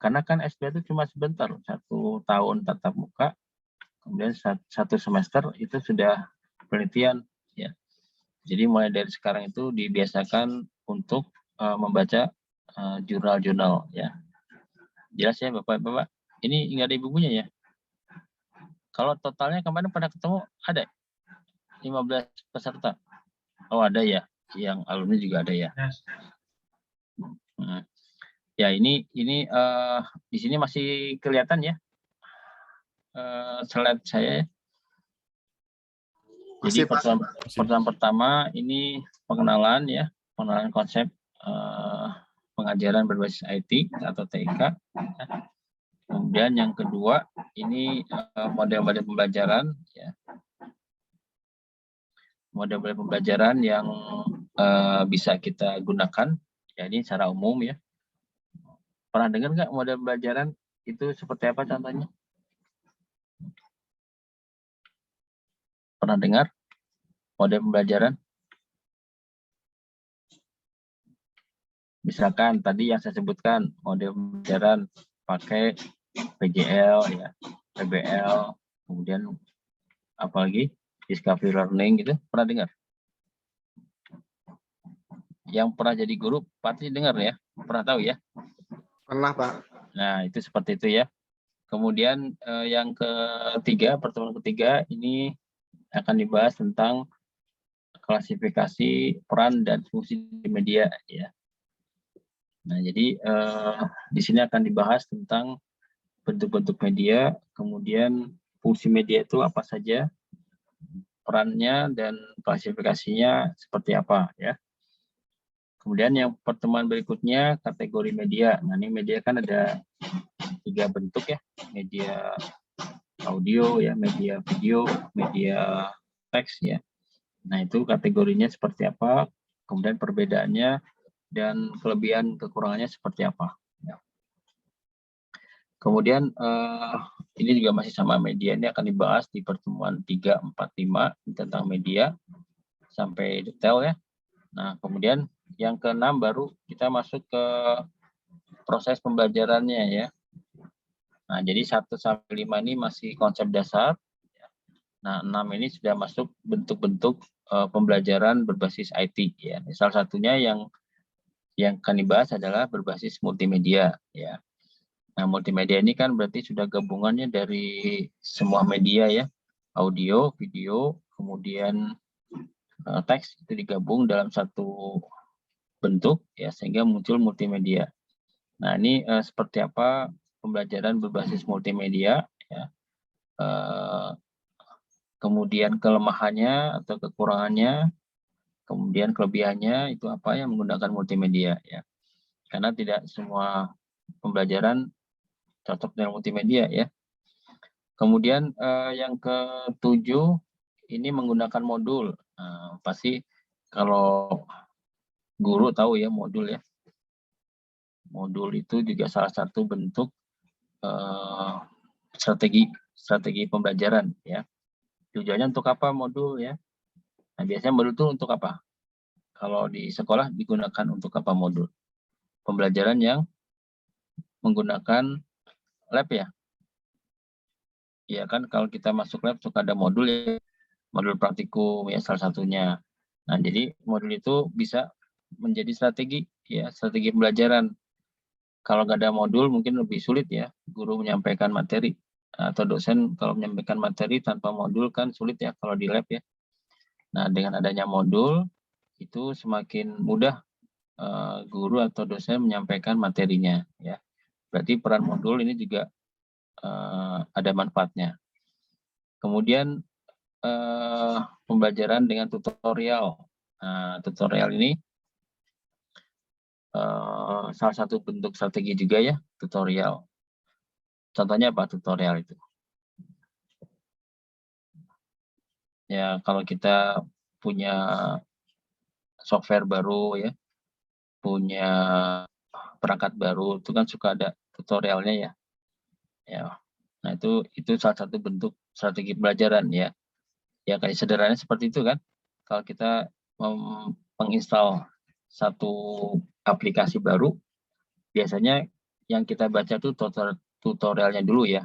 karena kan S2 itu cuma sebentar, 1 tahun tatap muka, kemudian 1 semester itu sudah penelitian ya. Jadi mulai dari sekarang itu dibiasakan untuk membaca jurnal-jurnal ya. Jelas ya Bapak-Bapak? Ini nggak ada ibu-ibunya ya? Kalau totalnya kemarin pada ketemu ada 15 peserta. Oh ada ya, yang alumni juga ada ya. Ya ini di sini masih kelihatan ya slide saya. Jadi pertama ini pengenalan ya, pengenalan konsep pengajaran berbasis IT atau TIK. Kemudian yang kedua ini model-model pembelajaran ya. Model-model pembelajaran yang bisa kita gunakan. Ya, ini secara umum ya. Pernah dengar nggak model pembelajaran itu seperti apa contohnya? Pernah dengar model pembelajaran? Misalkan tadi yang saya sebutkan model pembelajaran pakai PJL ya, PBL, kemudian apalagi discovery learning gitu, pernah dengar? Yang pernah jadi guru pasti dengar ya, pernah tahu ya? Pernah Pak. Nah itu seperti itu ya. Kemudian yang ketiga, pertemuan ketiga ini akan dibahas tentang klasifikasi peran dan fungsi media ya. Nah jadi di sini akan dibahas tentang bentuk-bentuk media, kemudian fungsi media itu apa saja, perannya dan klasifikasinya seperti apa ya. Kemudian yang pertemuan berikutnya kategori media. Nah ini media kan ada 3 bentuk ya, media audio ya, media video, media teks ya. Nah itu kategorinya seperti apa, kemudian perbedaannya dan kelebihan kekurangannya seperti apa. Ya. Kemudian ini juga masih sama media, ini akan dibahas di pertemuan 3, 4, 5 tentang media sampai detail ya. Nah kemudian yang ke-6 baru kita masuk ke proses pembelajarannya ya. Nah jadi 1 sampai 5 ini masih konsep dasar. Nah 6 ini sudah masuk bentuk-bentuk pembelajaran berbasis IT ya. Salah satunya yang akan dibahas adalah berbasis multimedia ya. Nah multimedia ini kan berarti sudah gabungannya dari semua media ya, audio, video, kemudian teks itu digabung dalam satu bentuk ya sehingga muncul multimedia. Nah ini seperti apa pembelajaran berbasis multimedia ya. kemudian kelemahannya atau kekurangannya, kemudian kelebihannya itu apa yang menggunakan multimedia ya. Karena tidak semua pembelajaran cocok dengan multimedia ya. Kemudian yang ke-7 ini menggunakan modul. Pasti kalau guru tahu ya modul ya. Modul itu juga salah satu bentuk strategi pembelajaran ya. Tujuannya untuk apa modul ya? Nah, biasanya modul itu untuk apa? Kalau di sekolah digunakan untuk apa modul? Pembelajaran yang menggunakan lab ya. Ya kan kalau kita masuk lab suka ada modul ya, modul praktikum ya salah satunya. Nah, jadi modul itu bisa menjadi strategi ya, strategi pembelajaran. Kalau nggak ada modul mungkin lebih sulit ya guru menyampaikan materi atau dosen kalau menyampaikan materi tanpa modul kan sulit ya kalau di lab ya. Nah, dengan adanya modul itu semakin mudah guru atau dosen menyampaikan materinya ya. Berarti peran modul ini juga ada manfaatnya. Kemudian pembelajaran dengan tutorial. Nah, tutorial ini salah satu bentuk strategi juga ya, tutorial. Contohnya apa tutorial itu? Ya, kalau kita punya software baru ya, punya perangkat baru, itu kan suka ada tutorialnya ya. Ya. Nah, itu salah satu bentuk strategi pembelajaran ya. Ya, kayak sederhananya seperti itu kan. Kalau kita menginstal satu aplikasi baru, biasanya yang kita baca itu tutorialnya dulu ya.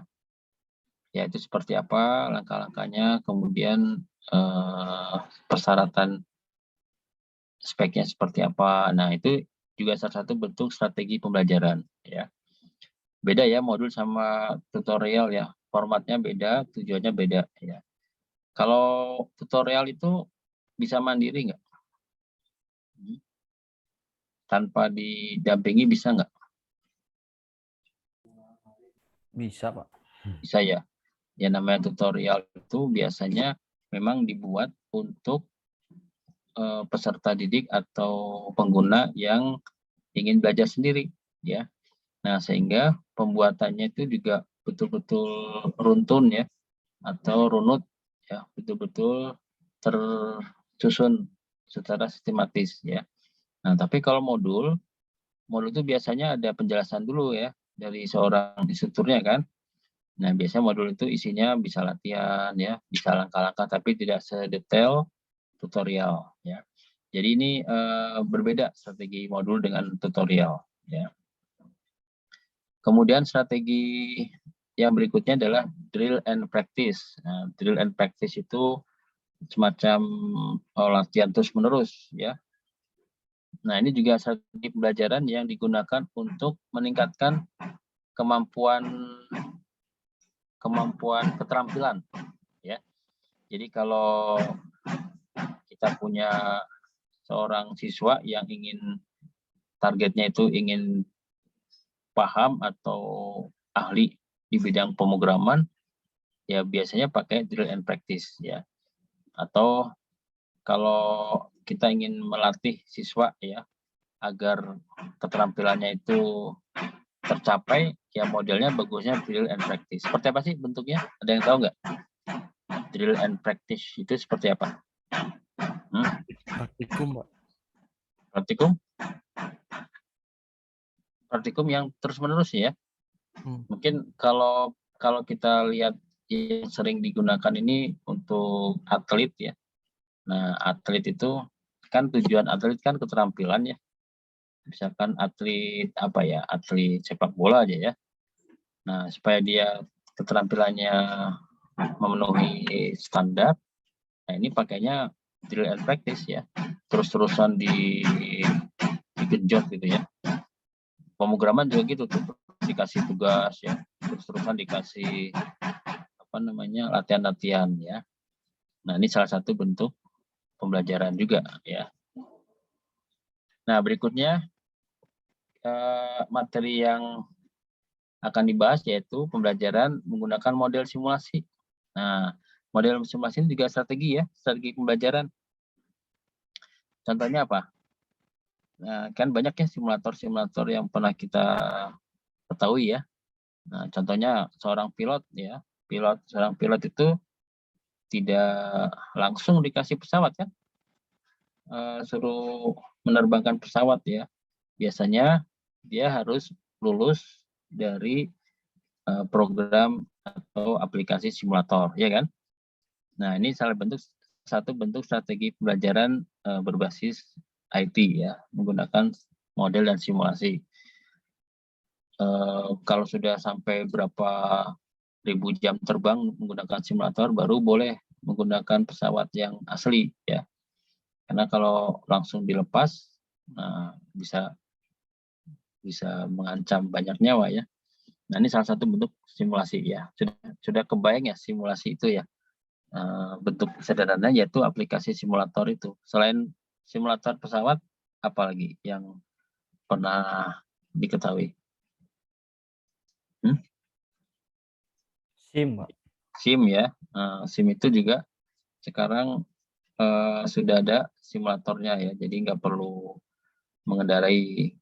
Ya, itu seperti apa langkah-langkahnya, kemudian persyaratan speknya seperti apa. Nah, itu juga salah satu bentuk strategi pembelajaran ya. Beda ya modul sama tutorial ya. Formatnya beda, tujuannya beda ya. Kalau tutorial itu bisa mandiri nggak? Tanpa didampingi bisa nggak? Bisa, Pak. Bisa ya. Ya namanya tutorial itu biasanya memang dibuat untuk peserta didik atau pengguna yang ingin belajar sendiri ya. Nah, sehingga pembuatannya itu juga betul-betul runtun ya atau runut ya, betul-betul tersusun secara sistematis ya. Nah, tapi kalau modul itu biasanya ada penjelasan dulu ya dari seorang instrukturnya kan. Nah, biasanya modul itu isinya bisa latihan ya, bisa langkah-langkah tapi tidak sedetail tutorial ya. Jadi ini berbeda strategi modul dengan tutorial ya. Kemudian strategi yang berikutnya adalah drill and practice. Nah, drill and practice itu semacam latihan terus-menerus ya. Nah, ini juga strategi pembelajaran yang digunakan untuk meningkatkan kemampuan keterampilan ya. Jadi kalau kita punya seorang siswa yang targetnya itu ingin paham atau ahli di bidang pemrograman, ya biasanya pakai drill and practice ya. Atau kalau kita ingin melatih siswa ya agar keterampilannya itu tercapai, ya modelnya bagusnya drill and practice. Seperti apa sih bentuknya? Ada yang tahu nggak? Drill and practice itu seperti apa? Praktikum, Pak. Praktikum? Praktikum yang terus-menerus ya. Mungkin kalau kita lihat yang sering digunakan ini untuk atlet ya. Nah, atlet itu kan tujuan atlet kan keterampilan ya. Misalkan atlet apa ya, atlet sepak bola aja ya. Nah, supaya dia keterampilannya memenuhi standar, nah ini pakainya drill and practice ya. Terus-terusan digenjot gitu ya. Pemrograman juga gitu tuh, dikasih tugas ya, terus-terusan dikasih latihan-latihan ya. Nah, ini salah satu bentuk pembelajaran juga ya. Nah, berikutnya materi yang akan dibahas yaitu pembelajaran menggunakan model simulasi. Nah, Model simulasi ini juga strategi ya, strategi pembelajaran. Contohnya apa? Nah, kan banyak ya simulator-simulator yang pernah kita ketahui ya. Nah, contohnya seorang pilot ya, seorang pilot itu tidak langsung dikasih pesawat kan, suruh menerbangkan pesawat ya. Biasanya dia harus lulus dari program atau aplikasi simulator, ya kan? Nah, ini satu bentuk strategi pembelajaran berbasis IT ya, menggunakan model dan simulasi. Kalau sudah sampai berapa ribu jam terbang menggunakan simulator, baru boleh menggunakan pesawat yang asli ya. Karena kalau langsung dilepas, nah bisa mengancam banyak nyawa ya. Nah, ini salah satu bentuk simulasi ya. Sudah kebayang ya simulasi itu ya. Bentuk sederhananya yaitu aplikasi simulator itu. Selain simulator pesawat, apalagi yang pernah diketahui? SIM, Pak. SIM ya. SIM itu juga sekarang sudah ada simulatornya ya. Jadi nggak perlu mengendarai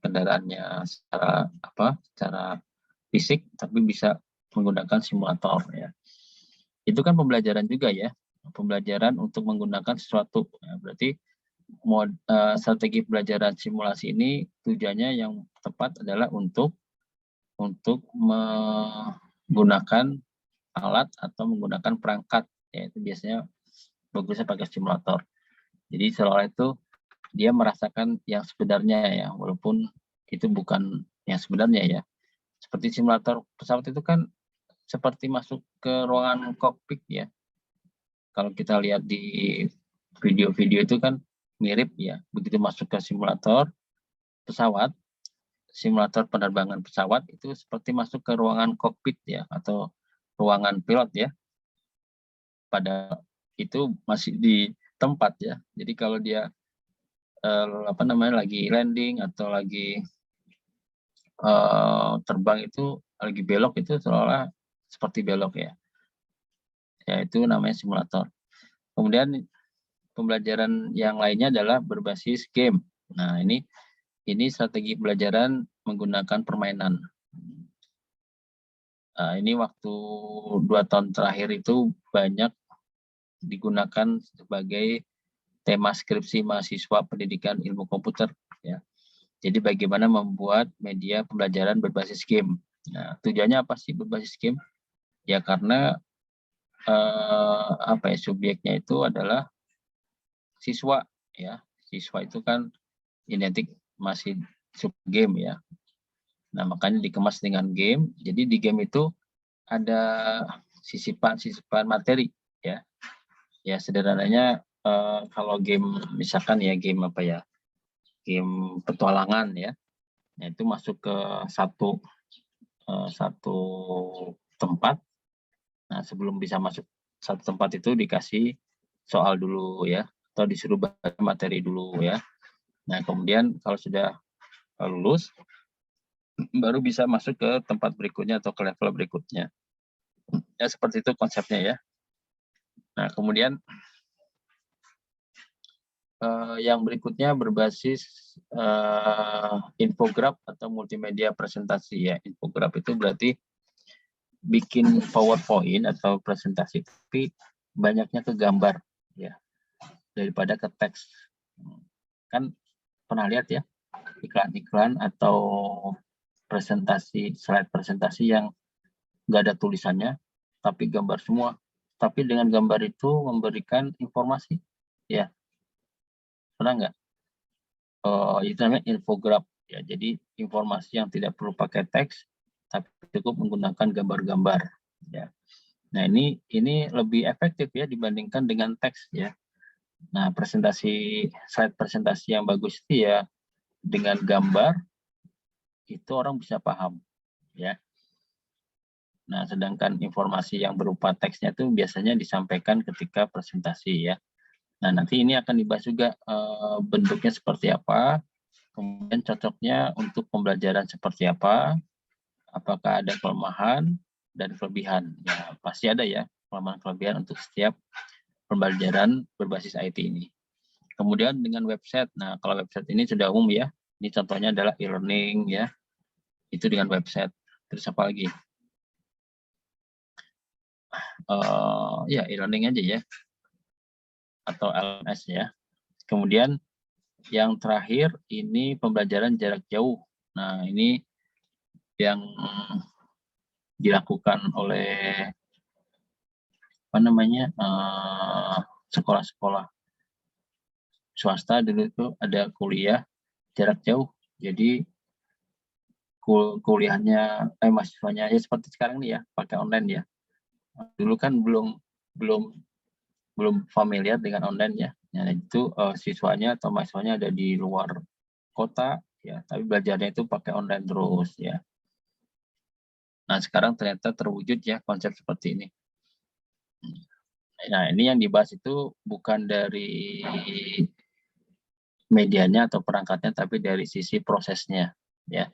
kendaraannya secara fisik, tapi bisa menggunakan simulator ya. Itu kan pembelajaran juga ya, pembelajaran untuk menggunakan sesuatu. Ya, berarti strategi pembelajaran simulasi ini tujuannya yang tepat adalah untuk menggunakan alat atau menggunakan perangkat, yaitu biasanya bagusnya pakai simulator. Jadi seolah itu dia merasakan yang sebenarnya ya, walaupun itu bukan yang sebenarnya ya. Seperti simulator pesawat itu kan seperti masuk ke ruangan kokpit ya. Kalau kita lihat di video-video itu kan mirip ya. Begitu masuk ke simulator pesawat, simulator penerbangan pesawat itu seperti masuk ke ruangan kokpit ya, atau ruangan pilot ya. Pada itu masih di tempat ya. Jadi kalau dia lagi landing atau lagi terbang itu lagi belok, itu seolah seperti belok ya. Ya, itu namanya simulator. Kemudian pembelajaran yang lainnya adalah berbasis game. Nah, ini strategi pembelajaran menggunakan permainan. Ini waktu 2 tahun terakhir itu banyak digunakan sebagai tema skripsi mahasiswa pendidikan ilmu komputer ya. Jadi bagaimana membuat media pembelajaran berbasis game. Nah, tujuannya apa sih berbasis game? Ya karena subjeknya itu adalah siswa ya. Siswa itu kan identik masih game ya. Nah, makanya dikemas dengan game. Jadi di game itu ada sisipan materi ya. Ya sederhananya kalau game misalkan ya game petualangan ya. Nah, itu masuk ke satu tempat. Nah, sebelum bisa masuk satu tempat itu dikasih soal dulu ya, atau disuruh baca materi dulu ya. Nah, kemudian kalau sudah lulus, baru bisa masuk ke tempat berikutnya atau ke level berikutnya. Ya, seperti itu konsepnya ya. Nah, kemudian yang berikutnya berbasis infograf atau multimedia presentasi ya. Infograf itu berarti bikin PowerPoint atau presentasi, tapi banyaknya ke gambar ya daripada ke teks. Kan pernah lihat ya iklan-iklan atau slide presentasi yang nggak ada tulisannya tapi gambar semua, tapi dengan gambar itu memberikan informasi ya. Pernah nggak? Itu namanya infograf ya. Jadi informasi yang tidak perlu pakai teks tapi cukup menggunakan gambar-gambar ya. Nah, ini lebih efektif ya dibandingkan dengan teks ya. Nah, slide presentasi yang bagus itu ya dengan gambar itu orang bisa paham ya. Nah, sedangkan informasi yang berupa teksnya itu biasanya disampaikan ketika presentasi ya. Nah, nanti ini akan dibahas juga bentuknya seperti apa, kemudian cocoknya untuk pembelajaran seperti apa, apakah ada kelemahan dan kelebihan. Ya, pasti ada ya. kelemahan-kelebihan untuk setiap pembelajaran berbasis IT ini. Kemudian dengan website. Nah, kalau website ini sudah umum ya. Ini contohnya adalah e-learning ya. Itu dengan website. Terus apa lagi? Ya e-learning aja ya. Atau LMS ya. Kemudian yang terakhir ini pembelajaran jarak jauh. Nah, ini yang dilakukan oleh sekolah-sekolah swasta dulu itu ada kuliah jarak jauh. Jadi kuliahnya mahasiswanya ya seperti sekarang nih ya, pakai online ya. Dulu kan belum familiar dengan online ya. Nah, itu siswanya atau mahasiswanya ada di luar kota ya, tapi belajarnya itu pakai online terus ya. Nah, sekarang ternyata terwujud ya konsep seperti ini. Nah, ini yang dibahas itu bukan dari medianya atau perangkatnya, tapi dari sisi prosesnya ya.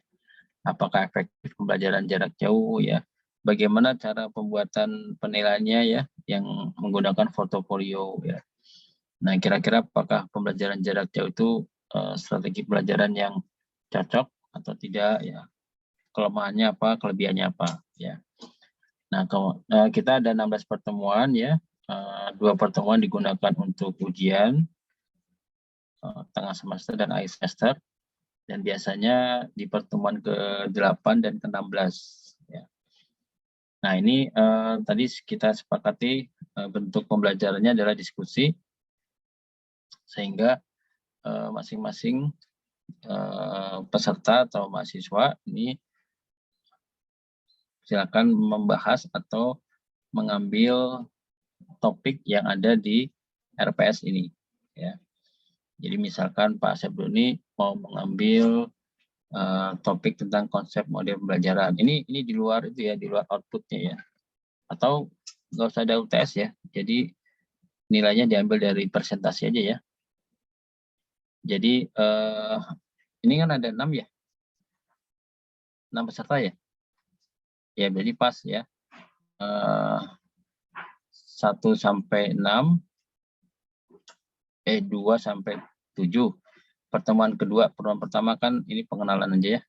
Apakah efektif pembelajaran jarak jauh ya? Bagaimana cara pembuatan penilaiannya ya, yang menggunakan portofolio ya. Nah, kira-kira apakah pembelajaran jarak jauh itu strategi pembelajaran yang cocok atau tidak ya? Kelemahannya apa, kelebihannya apa ya? Nah, kita ada 16 pertemuan ya. 2 pertemuan digunakan untuk ujian tengah semester dan akhir semester, dan biasanya di pertemuan ke-8 dan ke-16 ya. Nah, ini tadi kita sepakati bentuk pembelajarannya adalah diskusi, sehingga masing-masing peserta atau mahasiswa ini silakan membahas atau mengambil topik yang ada di RPS ini ya. Jadi misalkan Pak Asep ini mau mengambil topik tentang konsep model pembelajaran. Ini di luar itu ya, di luar outputnya ya. Atau nggak usah ada UTS ya. Jadi nilainya diambil dari presentasi aja ya. Jadi ini kan ada 6 ya. 6 peserta ya. Ya berarti pas ya. 1 sampai 6, 2 sampai 7. Pertemuan kedua, pertemuan pertama kan ini pengenalan aja ya.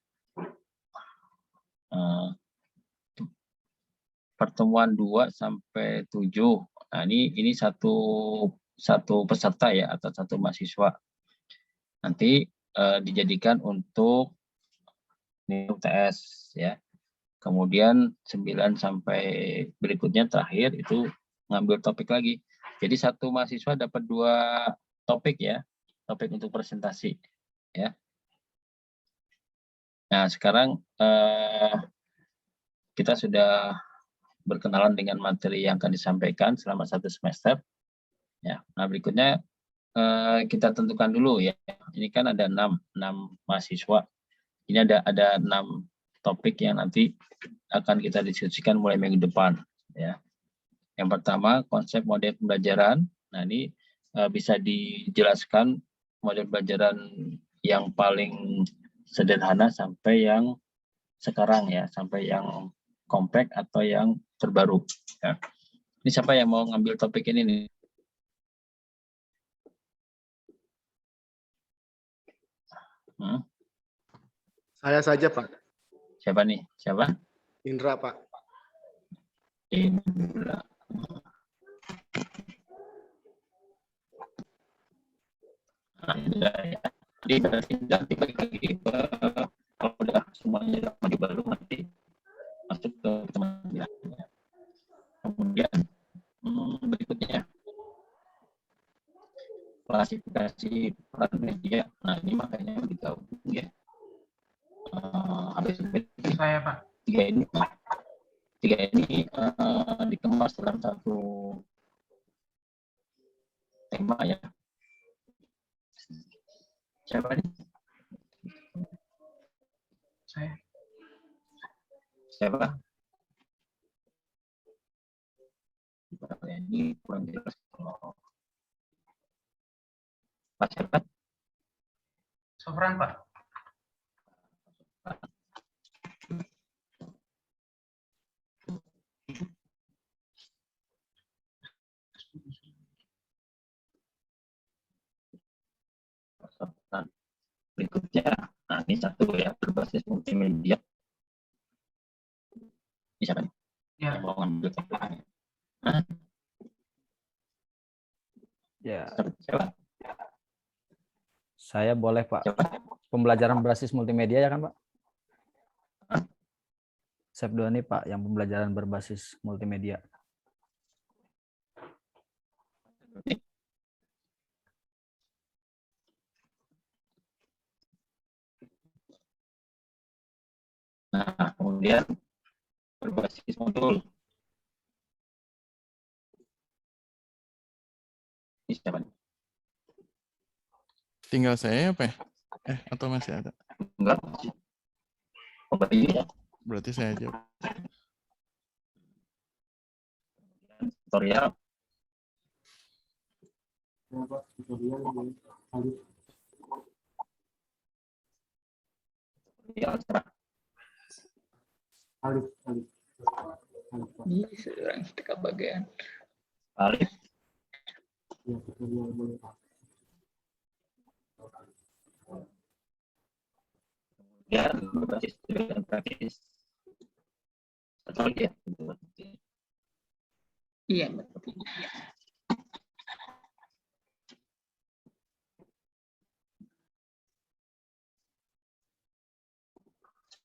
Pertemuan 2 sampai 7. Nah, ini satu peserta ya, atau satu mahasiswa. Nanti dijadikan untuk UTS ya. Kemudian 9 sampai berikutnya terakhir itu ngambil topik lagi. Jadi satu mahasiswa dapat 2 topik ya, topik untuk presentasi ya. Nah, sekarang kita sudah berkenalan dengan materi yang akan disampaikan selama 1 semester ya. Nah, berikutnya kita tentukan dulu ya. Ini kan ada 6 mahasiswa. Ini ada 6 topik yang nanti akan kita diskusikan mulai minggu depan ya. Yang pertama, konsep model pembelajaran. Nah, ini bisa dijelaskan model pembelajaran yang paling sederhana sampai yang sekarang ya, sampai yang compact atau yang terbaru ya. Ini siapa yang mau ngambil topik ini nih? Saya saja, Pak. Siapa nih? Siapa? Indra, Pak. Indra. Indra ya. Jadi berarti nanti balik lagi ke, kalau udah semuanya udah maju baru nanti masuk ke teman-teman. Kemudian berikutnya klasifikasi peran media. Nah, ini makanya digabung ya. Habis Saya Pak. Tiga ini dikemas dalam satu tema ya. Siapa nih? Saya. Siapa? Ini kurang jelas. Pak siapa? Sofran Pak. ini satu ya, berbasis multimedia. Bisa kan? Ya. Yang mau ngambil tempat. Ya, Coba. saya boleh Pak. Coba. Pembelajaran berbasis multimedia ya kan Pak? Sepdoni Pak, yang pembelajaran berbasis multimedia. Nah, kemudian berbasis modul. Bisa kan? Tinggal saya apa ya? Atau masih ada? Enggak. Oh, berarti ya. Berarti saya jawab. Tutorial. Serang kita bagian. Alif. Kemudian berbasis teori dan praktis. Satu lagi ya. Iya, betul.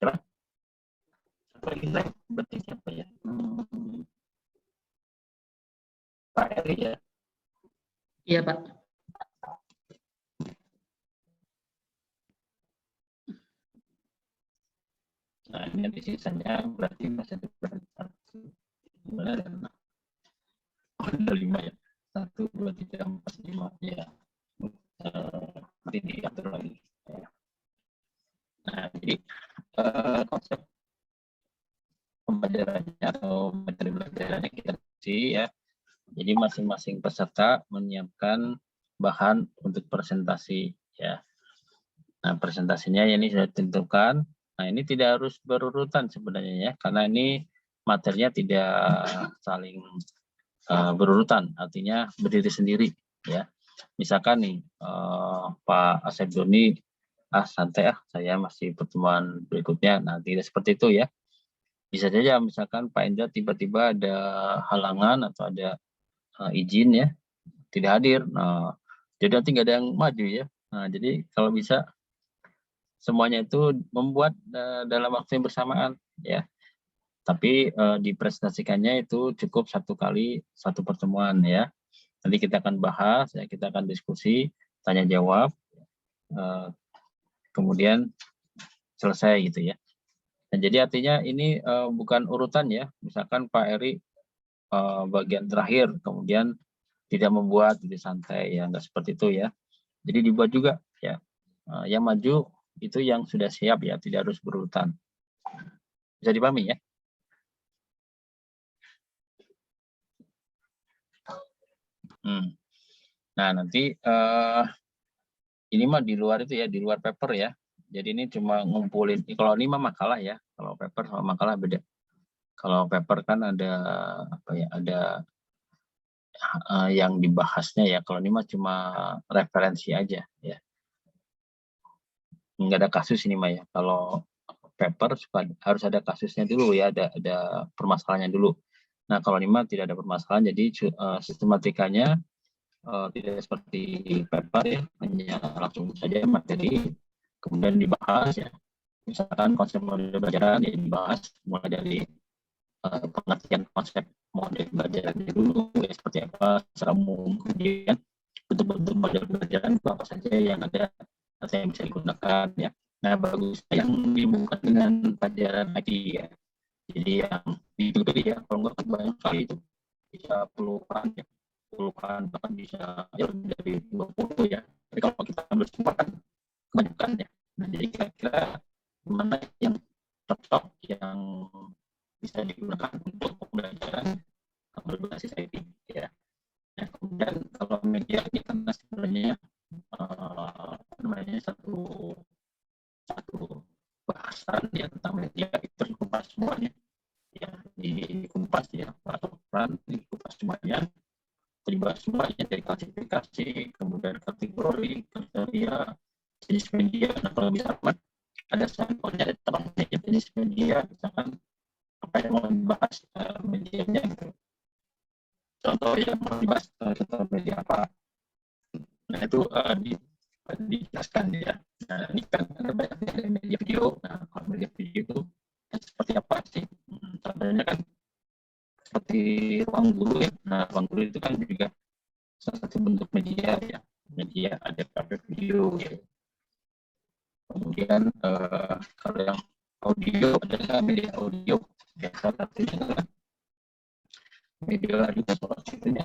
Coba. Satu lagi saya berarti siapa ya? Pak Eri ya. Iya, Pak. Nah, ini nanti sisanya berarti masih ada 5 ya. 1, 2, 3, 4, 5 ya. Nanti diatur lagi. Ya. Nah, jadi konsep pembelajarannya atau materi pembelajarannya kita kasih ya. Jadi masing-masing peserta menyiapkan bahan untuk presentasi ya. Nah, presentasinya ini sudah ditentukan. Nah, ini tidak harus berurutan sebenarnya ya, karena ini materinya tidak saling berurutan, artinya berdiri sendiri ya. Misalkan nih Pak Asep Doni, santai saya masih pertemuan berikutnya. Nah, tidak seperti itu ya. Bisa saja misalkan Pak Indra tiba-tiba ada halangan atau ada izin ya, tidak hadir. Nah, jadi nanti nggak ada yang maju ya. Nah, jadi kalau bisa semuanya itu membuat dalam waktu yang bersamaan ya. Tapi dipresentasikannya itu cukup 1 kali 1 pertemuan ya. Nanti kita akan bahas ya, kita akan diskusi, tanya jawab, kemudian selesai gitu ya. Nah, jadi artinya ini bukan urutan ya. Misalkan Pak Eri bagian terakhir, kemudian tidak membuat, jadi santai ya, nggak seperti itu ya. Jadi dibuat juga ya. Yang maju itu yang sudah siap ya, tidak harus berurutan. Bisa dipahami ya? Nah, nanti ini mah di luar itu ya, di luar paper ya. Jadi ini cuma ngumpulin, kalau ini mah makalah ya, kalau paper sama makalah beda. Kalau paper kan ada apa ya, ada yang dibahasnya ya. Kalau ini mah cuma referensi aja ya. Nggak ada kasus ini mah ya. Kalau paper harus ada kasusnya dulu ya, ada permasalahannya dulu. Nah, kalau ini mah tidak ada permasalahan, jadi sistematikanya tidak seperti paper ya, hanya langsung saja materi, kemudian dibahas ya. Misalkan konsep model pembelajaran ya dibahas mulai dari pengertian konsep model pembelajaran dulu ya, seperti apa secara umum, kemudian bentuk-bentuk model pembelajaran itu apa saja yang ada atau yang bisa digunakan ya. Nah, bagus yang dibuka dengan pelajaran IT ya. Jadi yang dipilih ya, kalau nggak banyak kali itu bisa puluhan ya, bahkan bisa ya lebih dari 20 ya. Jadi kalau kita ambil semua kan kebanyakan ya. Nah, jadi kira-kira mana yang cocok, yang bisa digunakan untuk pembelajaran berbasis IT ya. Nah, kemudian kalau media ini kan sebenarnya namanya satu bahasan ya tentang media itu dikupas semuanya ya, dikupas ya, atau peran dikupas semuanya, dibahas semuanya dari klasifikasi, kemudian kategori, kriteria, jenis media. Nah, kalau misalkan ada sampelnya, ada terangnya jenis media, misalkan apa yang mau dibahas medianya gitu. Contoh yang mau dibahas contoh media apa. Nah itu dijelaskan ya. Nah ini kan ada banyak media video. Nah kalau media video itu seperti apa sih? Contohnya kan seperti ruang guru ya. Nah ruang guru itu kan juga salah satu bentuk media ya. Media ada video ya. Kemudian kalau yang audio adalah media audio ya, salah satunya adalah media juga salah satunya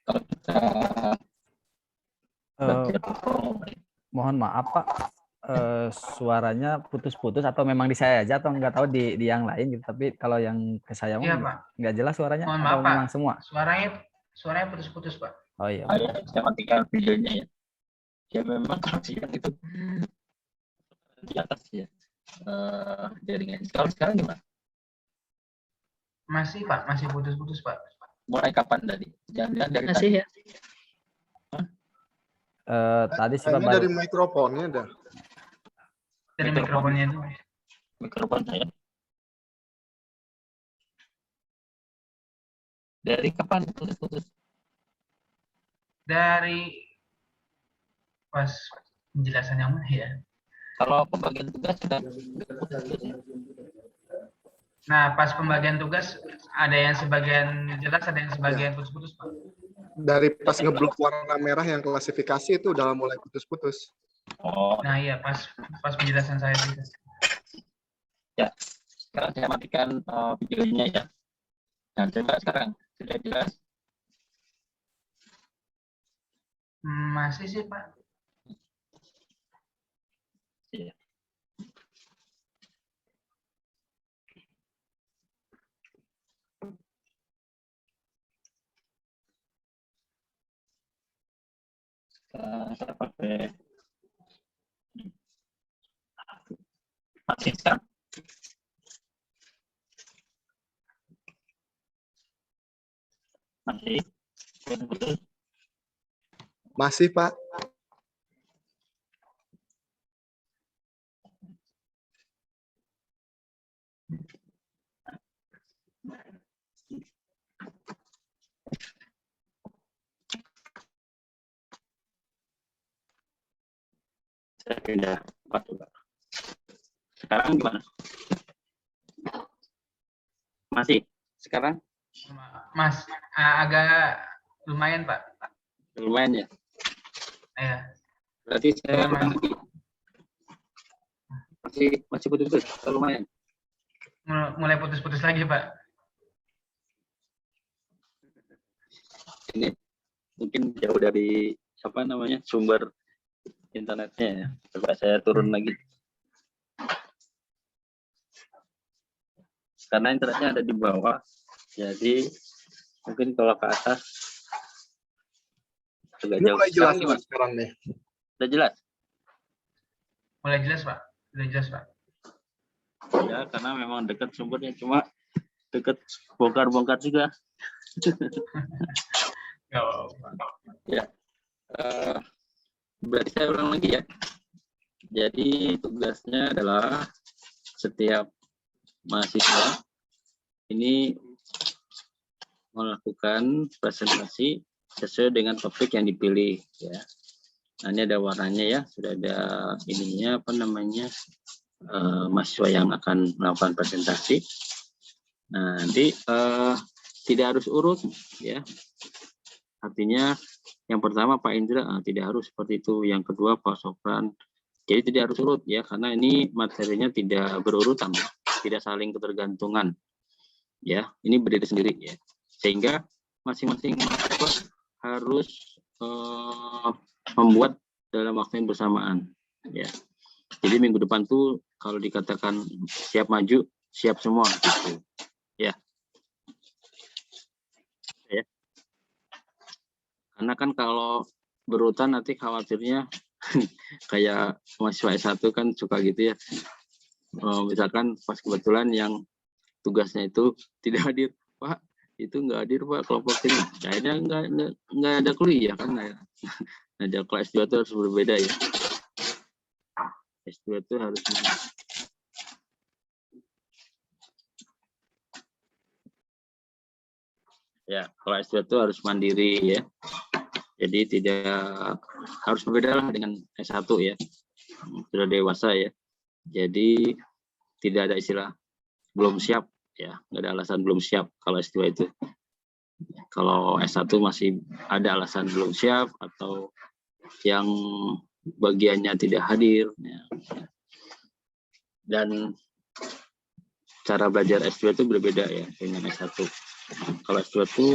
kalau kita mohon maaf Pak, suaranya putus-putus atau memang di saya aja atau nggak tahu di yang lain gitu, tapi kalau yang ke saya Iya, Pak. nggak jelas suaranya. Mohon atau maaf, memang Pak. semua Suaranya putus-putus, Pak. oh iya saya matikan videonya ya. Ya memang yang itu di atas ya jaringan. Sekarang gimana? Masih, Pak. Masih putus-putus, Pak. Mulai kapan tadi? Jangan dari Masih tadi. ya. tadi sih Pak Kayaknya dari mikrofonnya dah. Dari mikrofonnya itu. Mikrofon saya. Dari kapan putus-putus? Dari pas penjelasan yang mana ya? Kalau pembagian tugas sudah putus-putus ya? Nah, pas pembagian tugas ada yang sebagian jelas, ada yang sebagian putus-putus, Pak. Dari pas ngeblok warna merah yang klasifikasi itu udah mulai putus-putus. Oh, Nah, iya pas penjelasan saya juga. ya. Sekarang saya matikan videonya ya. Nah, coba sekarang sudah jelas. Masih sih, Pak. Iya. Saya pakai masih sekarang. Masih. Masih Pak. Saya pindah coba. Sekarang gimana? Masih? Sekarang? Mas, agak lumayan, Pak. Lumayan ya? Iya. Berarti saya masih putus-putus, lumayan. Mulai putus-putus lagi, Pak. Ini mungkin jauh dari sumber internetnya ya. Coba saya turun lagi. Karena internetnya ada di bawah, jadi mungkin kalau ke atas agak Ini jauh. mulai jelas Mas sekarang nih. Udah jelas? Mulai jelas, Pak. Udah jelas, Pak. Ya, karena memang dekat sumbernya, cuma dekat bongkar-bongkar juga. Ya. Berarti saya ulang lagi ya. Jadi tugasnya adalah setiap mahasiswa ini melakukan presentasi sesuai dengan topik yang dipilih ya. Nah, ini ada warnanya ya, sudah ada ininya mahasiswa yang akan melakukan presentasi. Nah, nanti tidak harus urut ya. Artinya yang pertama Pak Indra tidak harus seperti itu, yang kedua Pak Sofran. Jadi tidak harus urut ya, karena ini materinya tidak berurutan, tidak saling ketergantungan. Ya, ini berdiri sendiri ya. Sehingga masing-masing mahasiswa harus membuat dalam waktu yang bersamaan ya. Jadi minggu depan tuh kalau dikatakan siap maju, siap semua gitu. Ya. Ya. Karena kan kalau berurutan nanti khawatirnya kayak mahasiswa S1 kan suka gitu ya. Misalkan pas kebetulan yang tugasnya itu tidak hadir, Pak, itu nggak hadir Pak kelompok ini. Kayaknya nggak ada kuliah kan. Nah, kalau S2 itu harus berbeda ya. S2 itu harus ya, kalau S2 itu harus mandiri ya. Jadi tidak harus berbeda lah dengan S1 ya. Sudah dewasa ya. Jadi tidak ada istilah belum siap ya, nggak ada alasan belum siap kalau S2 itu. Kalau S1 masih ada alasan belum siap atau yang bagiannya tidak hadir ya. Dan cara belajar S2 itu berbeda ya dengan S1. Kalau S2 itu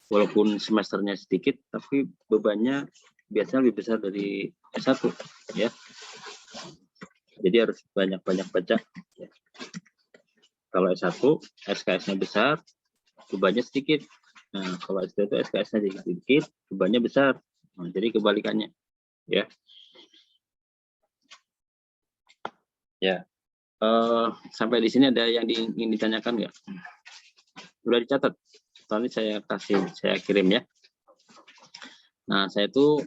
walaupun semesternya sedikit tapi bebannya biasanya lebih besar dari S1 ya. Jadi harus banyak-banyak baca ya. Kalau S1 SKS-nya besar, bebannya sedikit. Nah, kalau S2 itu SKS-nya sedikit, bebannya besar. Nah, jadi kebalikannya ya. Ya. Sampai di sini ada yang ingin ditanyakan nggak? Sudah dicatat. Tadi saya kirim ya. Nah, saya itu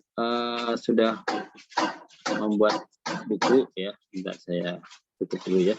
sudah membuat buku ya. Tidak, saya tutup dulu ya.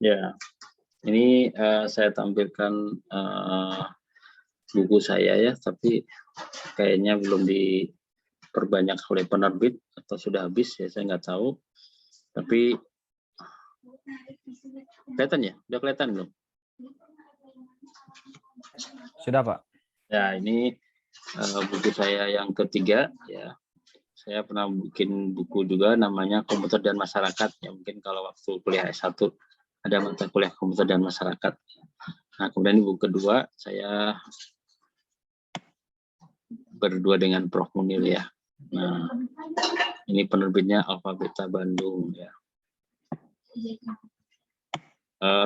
Ya, ini saya tampilkan buku saya ya, tapi kayaknya belum diperbanyak oleh penerbit atau sudah habis ya, saya nggak tahu. Tapi kelihatan ya, udah kelihatan belum? Sudah, Pak. Ya, ini buku saya yang ketiga ya. Saya pernah bikin buku juga namanya Komputer dan Masyarakat ya, mungkin kalau waktu kuliah S1 ada mata kuliah Komputer dan Masyarakat. Nah, kemudian buku kedua saya berdua dengan Prof Munil ya. Nah, ini penerbitnya Alfa Beta Bandung ya.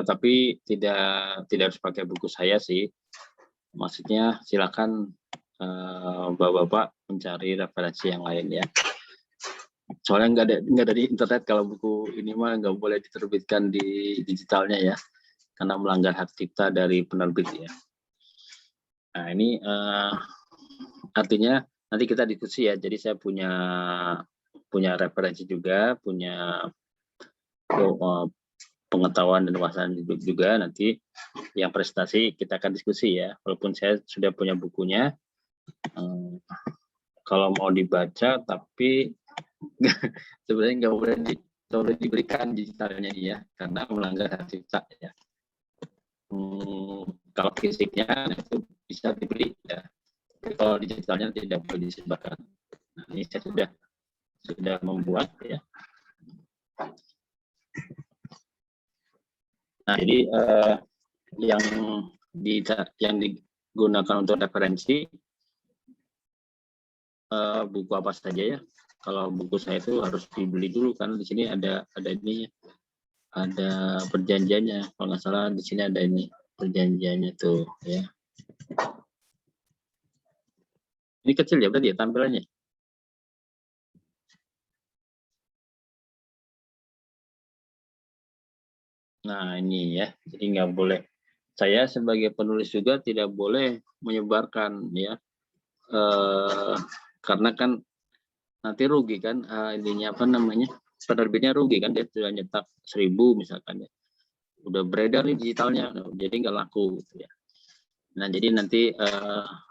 Tapi tidak harus pakai buku saya sih. Maksudnya silakan bapak-bapak mencari referensi yang lain ya. Soalnya nggak ada di internet, kalau buku ini mah nggak boleh diterbitkan di digitalnya ya, karena melanggar hak cipta dari penerbit ya. Nah ini artinya nanti kita diskusi ya. Jadi saya punya referensi juga, punya pengetahuan dan wawasan juga. Nanti yang presentasi kita akan diskusi ya. Walaupun saya sudah punya bukunya, kalau mau dibaca tapi sebenarnya nggak boleh diberikan digitalnya ya, karena melanggar hak cipta ya. Kalau fisiknya itu bisa dibeli ya, tapi kalau digitalnya tidak boleh disebarkan. Nah, ini saya sudah membuat ya. Nah, jadi yang digunakan untuk referensi buku apa saja ya. Kalau buku saya itu harus dibeli dulu, karena di sini ada ini, ada perjanjiannya. Kalau nggak salah di sini ada ini perjanjiannya tuh ya. Ini kecil ya berarti ya tampilannya. Nah ini ya, jadi nggak boleh. Saya sebagai penulis juga tidak boleh menyebarkan ya, karena kan nanti rugi kan, ininya apa namanya, penerbitnya rugi kan, dia sudah nyetak 1000 misalkan ya, udah beredar nih digitalnya, jadi nggak laku gitu ya. Nah, jadi nanti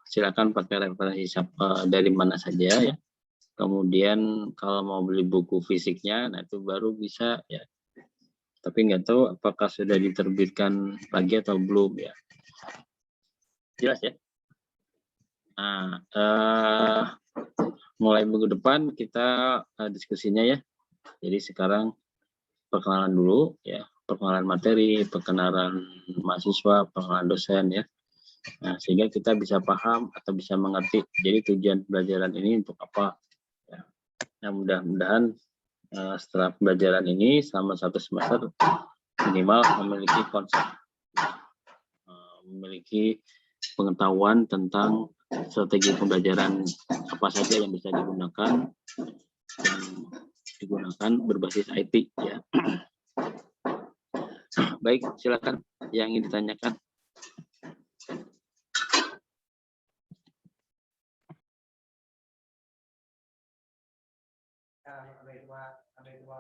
silakan pakai referensi dari mana saja ya. Kemudian kalau mau beli buku fisiknya, nah itu baru bisa ya. Tapi nggak tahu apakah sudah diterbitkan lagi atau belum ya. Jelas ya. Nah, mulai minggu depan kita diskusinya ya. Jadi sekarang perkenalan dulu ya, perkenalan materi, perkenalan mahasiswa, perkenalan dosen ya. Nah, sehingga kita bisa paham atau bisa mengerti. Jadi tujuan pembelajaran ini untuk apa? Ya. Nah, mudah-mudahan setelah pembelajaran ini selama 1 semester minimal memiliki konsep, memiliki pengetahuan tentang strategi pembelajaran apa saja yang bisa digunakan dan digunakan berbasis IT ya. Baik, silakan yang ingin ditanyakan.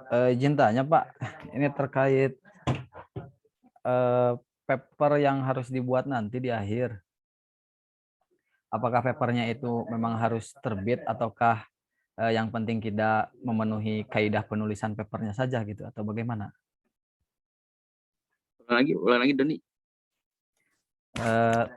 Izin tanya Pak, ini terkait paper yang harus dibuat nanti di akhir. Apakah papernya itu memang harus terbit ataukah yang penting kita memenuhi kaidah penulisan papernya saja gitu atau bagaimana? Ulang lagi Doni.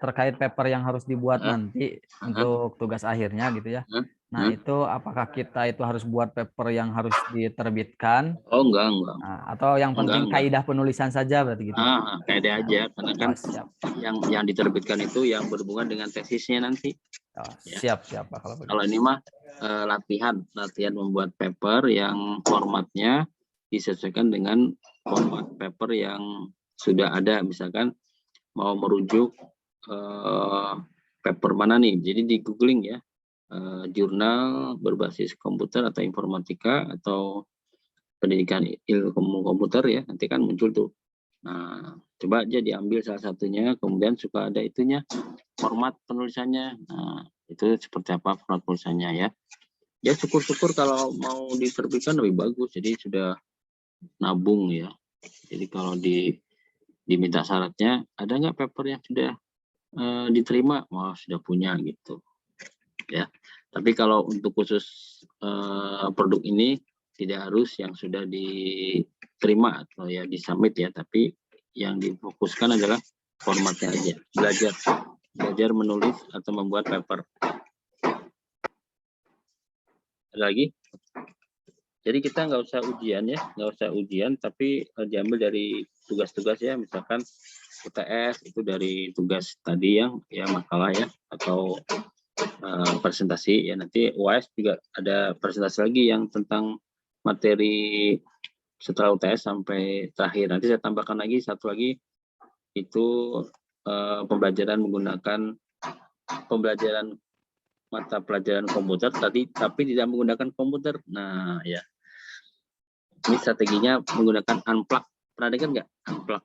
Terkait paper yang harus dibuat nanti untuk tugas akhirnya gitu ya. Nah, itu apakah kita itu harus buat paper yang harus diterbitkan? Oh, enggak. Nah, atau yang penting kaidah penulisan saja berarti gitu. Kaidah aja karena kan yang diterbitkan itu yang berhubungan dengan tesisnya nanti. Oh, siap Pak kalau ini mah latihan membuat paper yang formatnya disesuaikan dengan format paper yang sudah ada, misalkan mau merujuk paper mana nih, jadi di googling ya, jurnal berbasis komputer atau informatika atau pendidikan ilmu komputer ya, nanti kan muncul tuh. Nah, coba aja diambil salah satunya, kemudian suka ada itunya format penulisannya. Nah, itu seperti apa format penulisannya ya. Ya syukur-syukur kalau mau diterbitkan lebih bagus, jadi sudah nabung ya. Jadi kalau diminta syaratnya, ada nggak paper yang sudah diterima? Wah, sudah punya gitu ya. Tapi kalau untuk khusus produk ini tidak harus yang sudah diterima atau ya disubmit ya, tapi yang difokuskan adalah formatnya aja, belajar menulis atau membuat paper. Ada lagi? Jadi kita nggak usah ujian, tapi diambil dari tugas-tugas ya, misalkan UTS itu dari tugas tadi yang ya makalah ya, atau presentasi ya, nanti UAS juga ada presentasi lagi yang tentang materi setelah UTS sampai terakhir. Nanti saya tambahkan lagi satu lagi, itu pembelajaran menggunakan mata pelajaran komputer tadi, tapi tidak menggunakan komputer. Nah ya, ini strateginya menggunakan unplug. Pernah dengar nggak unplug?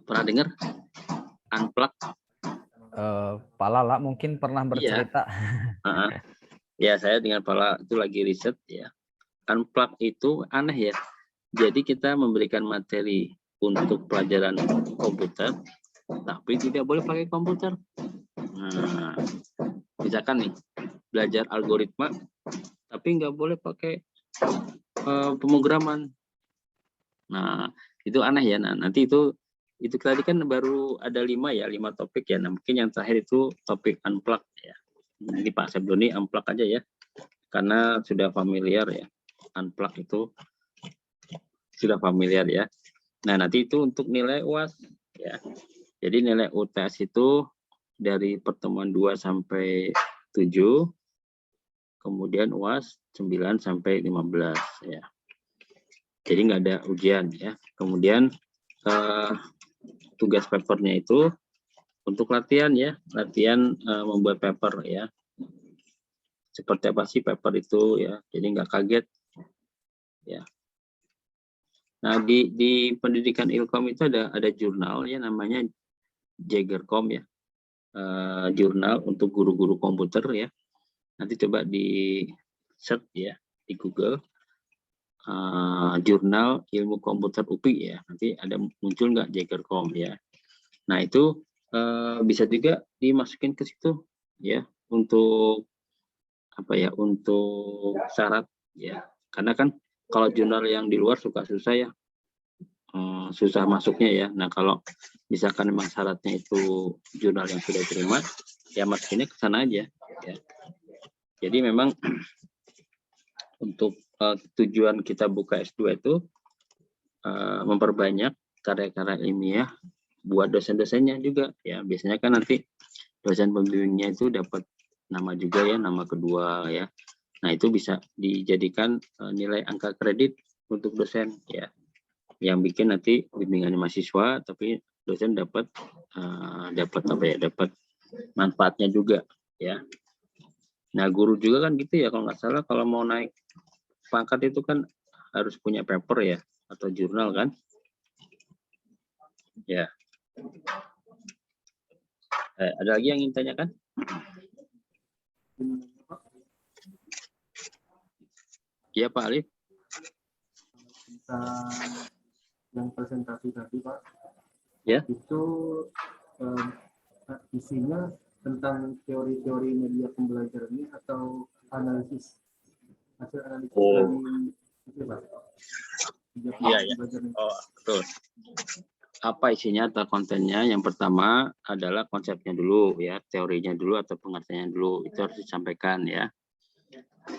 Pernah dengar unplug? Pak Lala mungkin pernah bercerita. Ya, saya dengan Pak Lala itu lagi riset ya. Unplug itu aneh ya. Jadi kita memberikan materi untuk pelajaran komputer, tapi tidak boleh pakai komputer. Nah, misalkan nih, belajar algoritma, tapi nggak boleh pakai pemrograman. Nah, itu aneh ya. Nah, nanti itu tadi kan baru ada 5 topik ya. Nah, mungkin yang terakhir itu topik unplug ya. Jadi Pak Sebdoni unplug aja ya, karena sudah familiar ya. Unplug itu sudah familiar ya. Nah, nanti itu untuk nilai UAS ya. Jadi nilai UTS itu dari pertemuan 2 sampai 7, kemudian UAS 9 sampai 15 ya. Jadi nggak ada ujian ya. Kemudian tugas papernya itu untuk latihan ya, membuat paper ya. Seperti apa sih paper itu ya, jadi nggak kaget ya. Nah, di pendidikan Ilkom itu ada jurnal ya, namanya Jagercom ya, jurnal untuk guru-guru komputer ya. Nanti coba di search ya di Google, jurnal ilmu komputer UPI ya. Nanti ada muncul nggak Jagercom ya. Nah itu bisa juga dimasukin ke situ ya untuk apa ya, untuk syarat ya. Karena kan kalau jurnal yang di luar suka susah ya, susah masuknya ya. Nah kalau misalkan memang syaratnya itu jurnal yang sudah terima, ya masukinnya ke sana aja ya. Jadi memang untuk tujuan kita buka S2 itu memperbanyak karya-karya ilmiah buat dosen-dosennya juga ya. Biasanya kan nanti dosen pembimbingnya itu dapat nama juga ya, nama kedua ya. Nah itu bisa dijadikan nilai angka kredit untuk dosen ya, yang bikin nanti bimbingan mahasiswa tapi dosen dapat dapat manfaatnya juga ya. Nah guru juga kan gitu ya, kalau nggak salah kalau mau naik pangkat itu kan harus punya paper ya atau jurnal kan ya. Ada lagi yang ingin tanyakan? Iya Pak Alif. Yang presentasi tadi Pak, ya itu isinya tentang teori-teori media pembelajaran ini atau analisis hasil analisis dari itu Pak? Iya ya. Oh betul. Apa isinya atau kontennya? Yang pertama adalah konsepnya dulu ya, teorinya dulu atau pengertiannya dulu, itu harus disampaikan ya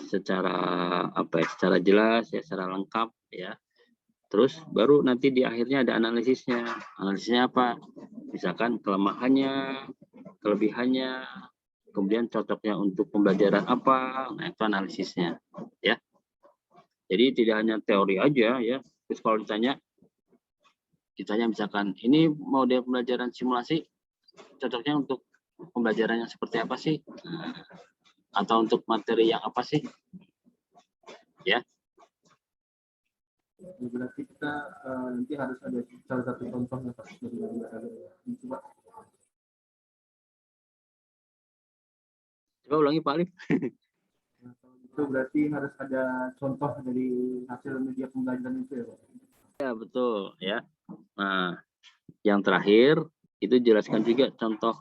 secara secara jelas ya, secara lengkap ya. Terus baru nanti di akhirnya ada analisisnya. Analisisnya apa? Misalkan kelemahannya, kelebihannya, kemudian cocoknya untuk pembelajaran apa. Nah itu analisisnya ya. Jadi tidak hanya teori aja ya. Terus kalau ditanya misalkan ini model pembelajaran simulasi cocoknya untuk pembelajaran yang seperti apa sih? Atau untuk materi yang apa sih? Ya. Berarti kita nanti harus ada salah satu contohnya Pak. Coba ulangi Pak Alif. Itu berarti harus ada contoh dari hasil media pembelajaran itu ya Pak? Ya betul ya. Nah, yang terakhir itu jelaskan juga contoh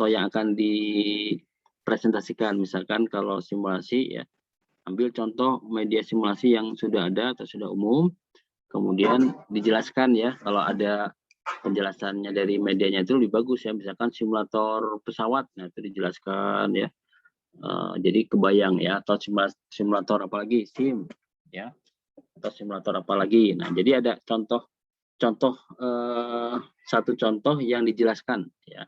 yang akan dipresentasikan. Misalkan kalau simulasi ya, ambil contoh media simulasi yang sudah ada atau sudah umum, kemudian dijelaskan ya. Kalau ada penjelasannya dari medianya itu lebih bagus ya. Misalkan simulator pesawat, nah itu dijelaskan ya. Jadi kebayang ya, atau simulator apalagi sim ya, atau simulator apalagi. Nah jadi ada contoh satu contoh yang dijelaskan ya.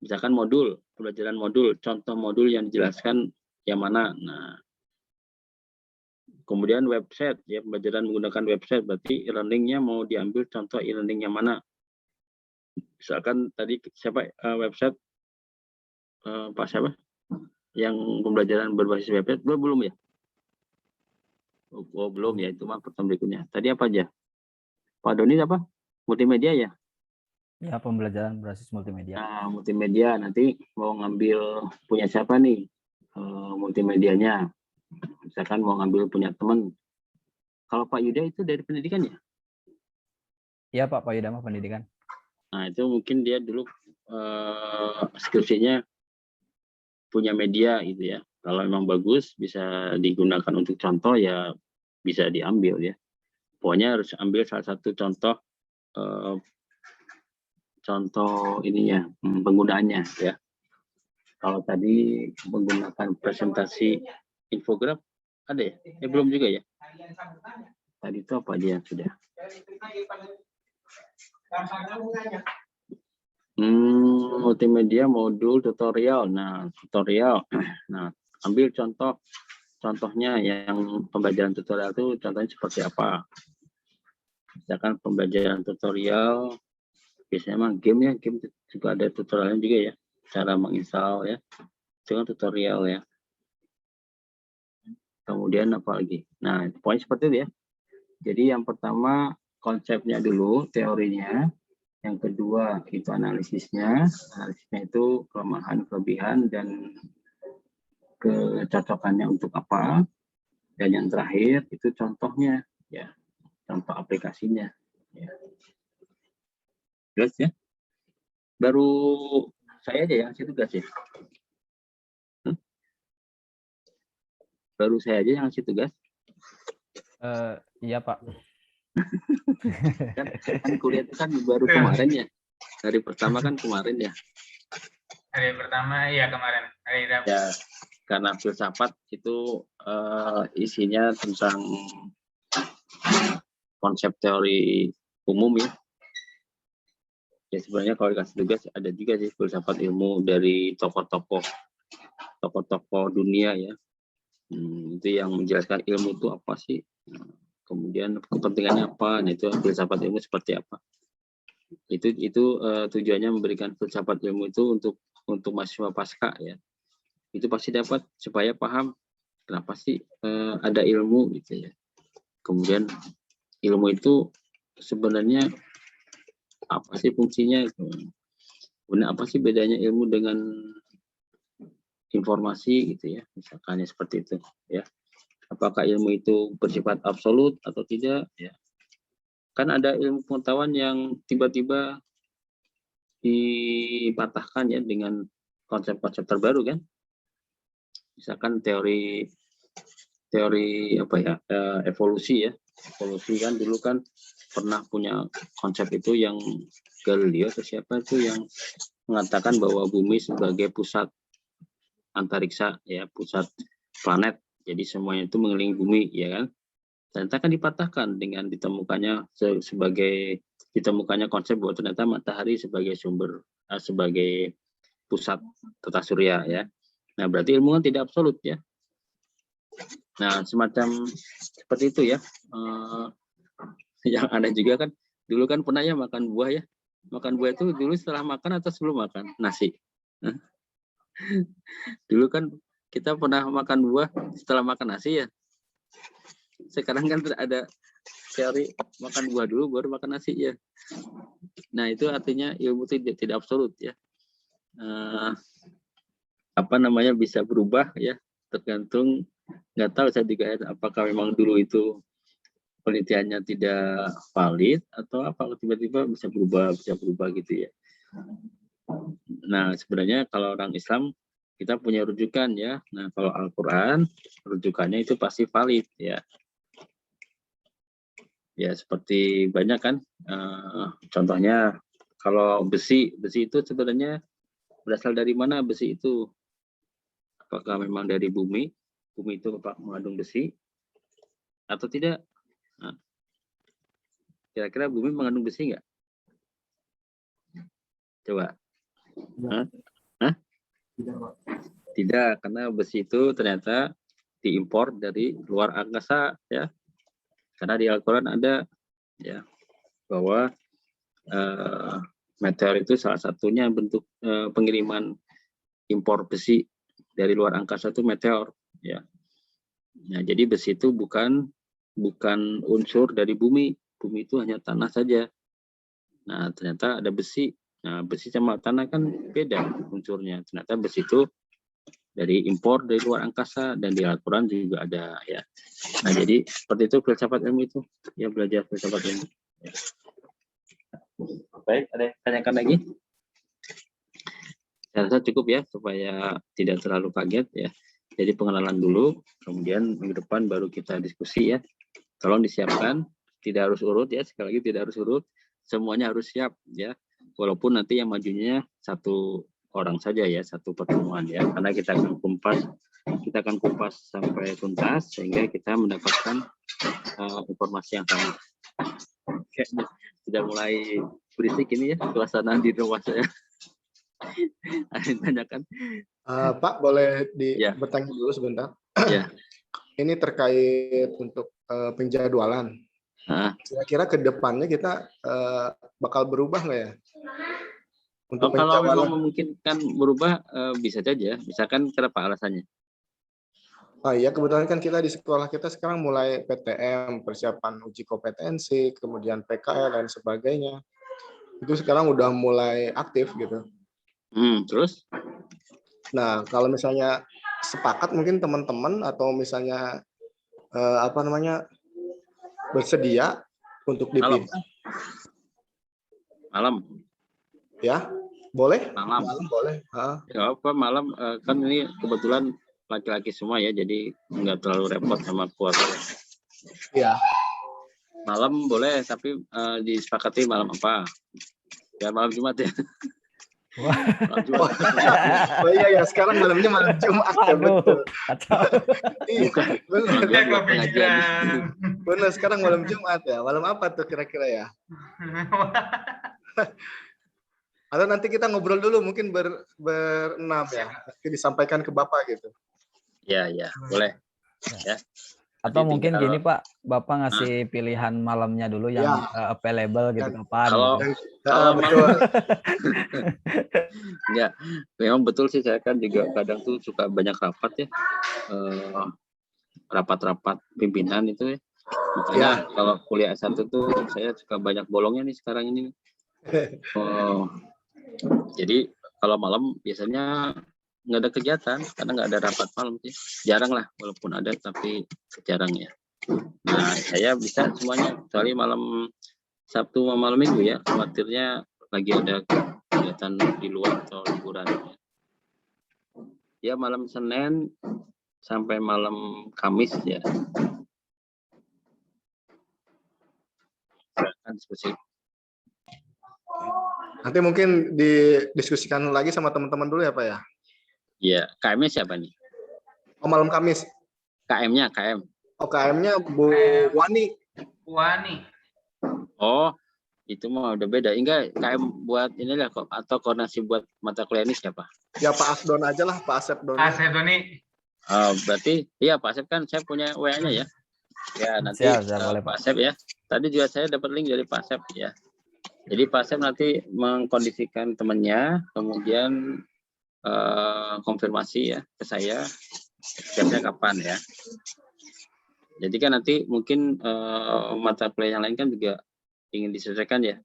Misalkan modul, pembelajaran modul, contoh modul yang dijelaskan yang mana. Nah kemudian website ya, pembelajaran menggunakan website, berarti e-learningnya mau diambil contoh e-learning yang mana. Misalkan tadi siapa website Pak siapa yang pembelajaran berbasis website belum ya? Oh belum ya, itu mah pertemuan berikutnya. Tadi apa aja? Pak Doni apa? Multimedia ya? Ya, pembelajaran berbasis multimedia. Nah, multimedia nanti mau ngambil punya siapa nih multimedianya? Misalkan mau ngambil punya teman. Kalau Pak Yuda itu dari pendidikan ya? Iya Pak Yuda mah pendidikan. Nah itu mungkin dia dulu skripsinya punya media gitu ya. Kalau memang bagus bisa digunakan untuk contoh ya bisa diambil ya. Pokoknya harus ambil salah satu contoh ininya, penggunaannya ya. Kalau tadi menggunakan presentasi infograf ada ya? Belum juga ya? Tadi itu apa dia sudah? Multimedia modul tutorial. Nah, tutorial. Nah, ambil contohnya yang pembelajaran tutorial itu contohnya seperti apa? Misalkan pembelajaran tutorial biasanya emang game juga ada tutorialnya juga ya, cara menginstal ya, itu kan tutorial ya. Kemudian apa lagi? Nah, poin seperti itu ya. Jadi yang pertama konsepnya dulu, teorinya. Yang kedua itu analisisnya. Analisisnya itu kelemahan, kelebihan, dan kecocokannya untuk apa. Dan yang terakhir itu contohnya, ya, contoh aplikasinya. Ya. Jelas ya? Baru saya aja yang ngasih tugas ya? Baru saya aja yang ngasih tugas? Iya Pak. kan kuliah itu kan baru kemarin ya. Hari pertama kan kemarin ya. Hari pertama ya kemarin. Hari Rabu. Ya, karena filsafat itu isinya tentang konsep teori umum ya. Ya sebenarnya kalau dikasih tugas ada juga sih filsafat ilmu dari tokoh-tokoh dunia ya. Itu yang menjelaskan ilmu itu apa sih, kemudian kepentingannya apa, nah itu filsafat ilmu seperti apa. Itu tujuannya memberikan filsafat ilmu itu untuk mahasiswa pasca ya. Itu pasti dapat supaya paham kenapa sih ada ilmu gitu ya. Kemudian ilmu itu sebenarnya apa sih fungsinya? Kemudian apa sih bedanya ilmu dengan informasi gitu ya, misalkan seperti itu ya. Apakah ilmu itu bersifat absolut atau tidak ya. Kan ada ilmu pengetahuan yang tiba-tiba dipatahkan ya dengan konsep-konsep terbaru kan. Misalkan teori apa ya, evolusi ya. Evolusi kan dulu kan pernah punya konsep itu yang Galileo atau siapa itu yang mengatakan bahwa bumi sebagai pusat antariksa ya, pusat planet, jadi semuanya itu mengelilingi bumi ya kan. Ternyata kan dipatahkan dengan ditemukannya konsep bahwa ternyata matahari sebagai sumber sebagai pusat tata surya ya. Nah berarti ilmu kan tidak absolut ya. Nah semacam seperti itu ya. Yang aneh juga kan dulu kan pernah ya makan buah ya. Makan buah itu dulu setelah makan atau sebelum makan nasi. Dulu kan kita pernah makan buah setelah makan nasi ya. Sekarang kan ada teori makan buah dulu baru makan nasi ya. Nah itu artinya ilmu tidak absolut ya. Apa namanya bisa berubah ya, tergantung, nggak tahu saya juga apakah memang dulu itu penelitiannya tidak valid atau apa tiba-tiba bisa berubah gitu ya. Nah sebenarnya kalau orang Islam kita punya rujukan ya. Nah kalau Al-Quran rujukannya itu pasti valid ya. Ya seperti banyak kan. Contohnya kalau besi itu sebenarnya berasal dari mana besi itu? Apakah memang dari bumi? Bumi itu mengandung besi atau tidak? Nah, kira-kira bumi mengandung besi nggak? Coba. Hah? Tidak, karena besi itu ternyata diimpor dari luar angkasa ya. Karena di Al-Quran ada ya bahwa meteor itu salah satunya bentuk pengiriman impor besi dari luar angkasa itu meteor ya. Nah, jadi besi itu bukan unsur dari bumi. Bumi itu hanya tanah saja. Nah, ternyata ada besi. Nah, besi sama tanah kan beda unsurnya. Ternyata besi itu dari impor dari luar angkasa dan di Al-Quran juga ada ya. Nah, jadi seperti itu filsafat ilmu itu. Ya, belajar filsafat ilmu. Ya. Baik, ada yang tanyakan lagi? Saya rasa cukup ya, supaya tidak terlalu kaget ya. Jadi pengenalan dulu, kemudian minggu depan baru kita diskusi ya. Tolong disiapkan, tidak harus urut ya, sekali lagi tidak harus urut, semuanya harus siap ya. Walaupun nanti yang majunya satu orang saja ya, satu pertemuan ya. Karena kita akan kumpas sampai tuntas, sehingga kita mendapatkan informasi yang sama. Oke, sudah mulai berisik ini ya, suasana di rumah saya. Tanyakan. Pak, boleh bertanya dulu sebentar? Ya. Ini terkait untuk penjadwalan. Kira-kira ke depannya kita bakal berubah nggak ya? Untuk kalau memang memungkinkan berubah, bisa saja. Misalkan kenapa alasannya? Oh iya, kebetulan kan kita di sekolah kita sekarang mulai PTM, persiapan uji kompetensi, kemudian PKL dan sebagainya. Itu sekarang udah mulai aktif gitu. Terus? Nah, kalau misalnya sepakat mungkin teman-teman atau misalnya bersedia untuk Malam. dipindah? Malam. Ya, boleh? Malam. Malam boleh. Ya apa malam kan ini kebetulan laki-laki semua ya, jadi nggak terlalu repot sama puasa. Iya. Malam boleh, tapi disepakati malam apa? Ya malam Jumat ya. Malam Jumat. Oh iya, sekarang malamnya malam Jumat ya, betul. Iya, benar, sekarang malam Jumat ya. Malam apa tuh kira-kira ya? Atau nanti kita ngobrol dulu mungkin berenam ya. Nanti disampaikan ke Bapak gitu. Ya, boleh. Ya. Atau mungkin gini Pak, Bapak ngasih pilihan malamnya dulu yang available gitu kapan. Kalau betul. Ya, memang betul sih, saya kan juga kadang tuh suka banyak rapat ya. Rapat-rapat pimpinan itu ya. Makanya kalau kuliah S1 tuh saya suka banyak bolongnya nih sekarang ini. Jadi kalau malam biasanya nggak ada kegiatan karena nggak ada rapat malam sih, jarang lah, walaupun ada tapi jarang ya. Nah saya bisa semuanya kecuali malam Sabtu sama malam Minggu ya, khawatirnya lagi ada kegiatan di luar atau liburan ya. Malam Senin sampai malam Kamis ya. Silakan diskusi. Nanti mungkin didiskusikan lagi sama teman-teman dulu ya Pak ya. Iya, KM-nya siapa nih? Oh, malam Kamis. KM-nya, KM. Oh, KM-nya Bu Wani. Oh, itu mah udah beda. Enggak, KM buat inilah kok, atau koordinasi buat mata kuliah ini siapa? Ya Pak Asdon aja lah, Pak Asep Doni. Oh, berarti iya Pak Asep kan saya punya WA-nya ya. Ya, nanti boleh, Pak Asep ya. Tadi juga saya dapat link dari Pak Asep ya. Jadi Pak Asep nanti mengkondisikan temannya, kemudian konfirmasi ya ke saya siapnya kapan ya. Jadi kan nanti mungkin mata kuliah yang lain kan juga ingin diselesaikan ya.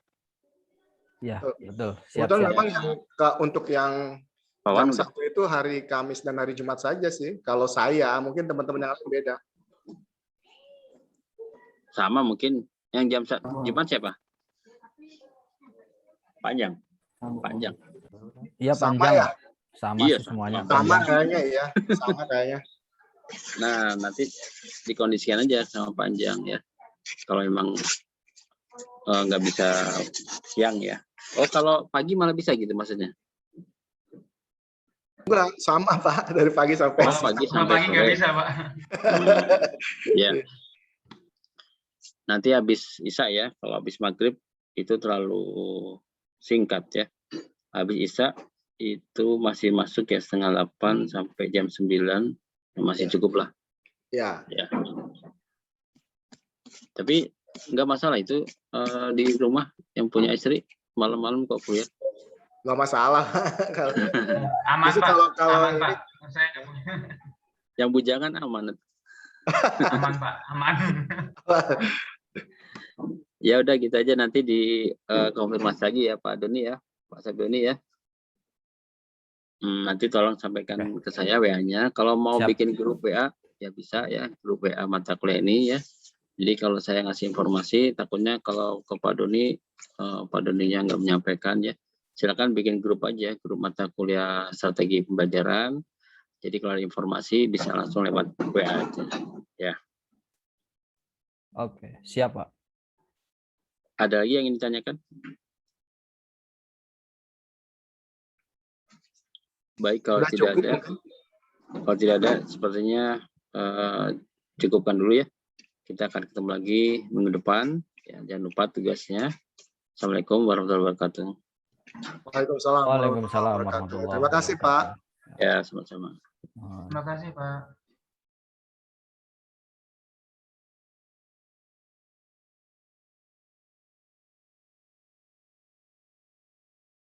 Iya, betul. Siap. Memang untuk yang jam 1 itu hari Kamis dan hari Jumat saja sih. Kalau saya, mungkin teman-teman yang lain beda. Sama mungkin yang jam Jumat siapa? Panjang. Iya, sama panjang. Ya? Sama sih semuanya. Sama kayaknya ya. Sama kayaknya. Nah, nanti dikondisikan aja sama panjang ya. Kalau memang nggak bisa siang ya. Oh, kalau pagi malah bisa gitu maksudnya? Enggak, sama Pak. Dari pagi sampai pagi sampai sore. Nggak bisa, Pak. Ya. Nanti habis Isya ya. Kalau habis maghrib itu terlalu singkat ya. Habis Isya itu masih masuk ya 7:30 sampai jam 9, masih cukup lah. Ya. Tapi nggak masalah itu di rumah yang punya istri malam-malam kok kuliah. Nggak masalah. Aman Pak. Kalau aman Pak. Saya nggak punya. Yang bujangan aman. Aman Pak, aman. Ya udah gitu aja, nanti di konfirmasi lagi ya Pak Doni ya, Pak Sabdoni ya. Nanti tolong sampaikan ke saya WA-nya. Kalau mau bikin grup WA ya bisa ya, grup WA mata kuliah ini ya. Jadi kalau saya ngasih informasi, takutnya kalau ke Pak Doni, Pak Doninya nggak menyampaikan ya. Silakan bikin grup aja, grup mata kuliah strategi pembelajaran. Jadi kalau ada informasi bisa langsung lewat WA aja. Ya. Oke, siap Pak. Ada lagi yang ingin ditanyakan? Baik, kalau tidak ada, sepertinya cukupkan dulu ya. Kita akan ketemu lagi minggu depan. Ya, jangan lupa tugasnya. Assalamualaikum warahmatullahi wabarakatuh. Waalaikumsalam warahmatullahi wabarakatuh. Terima kasih Pak. Ya, sama-sama. Terima kasih Pak.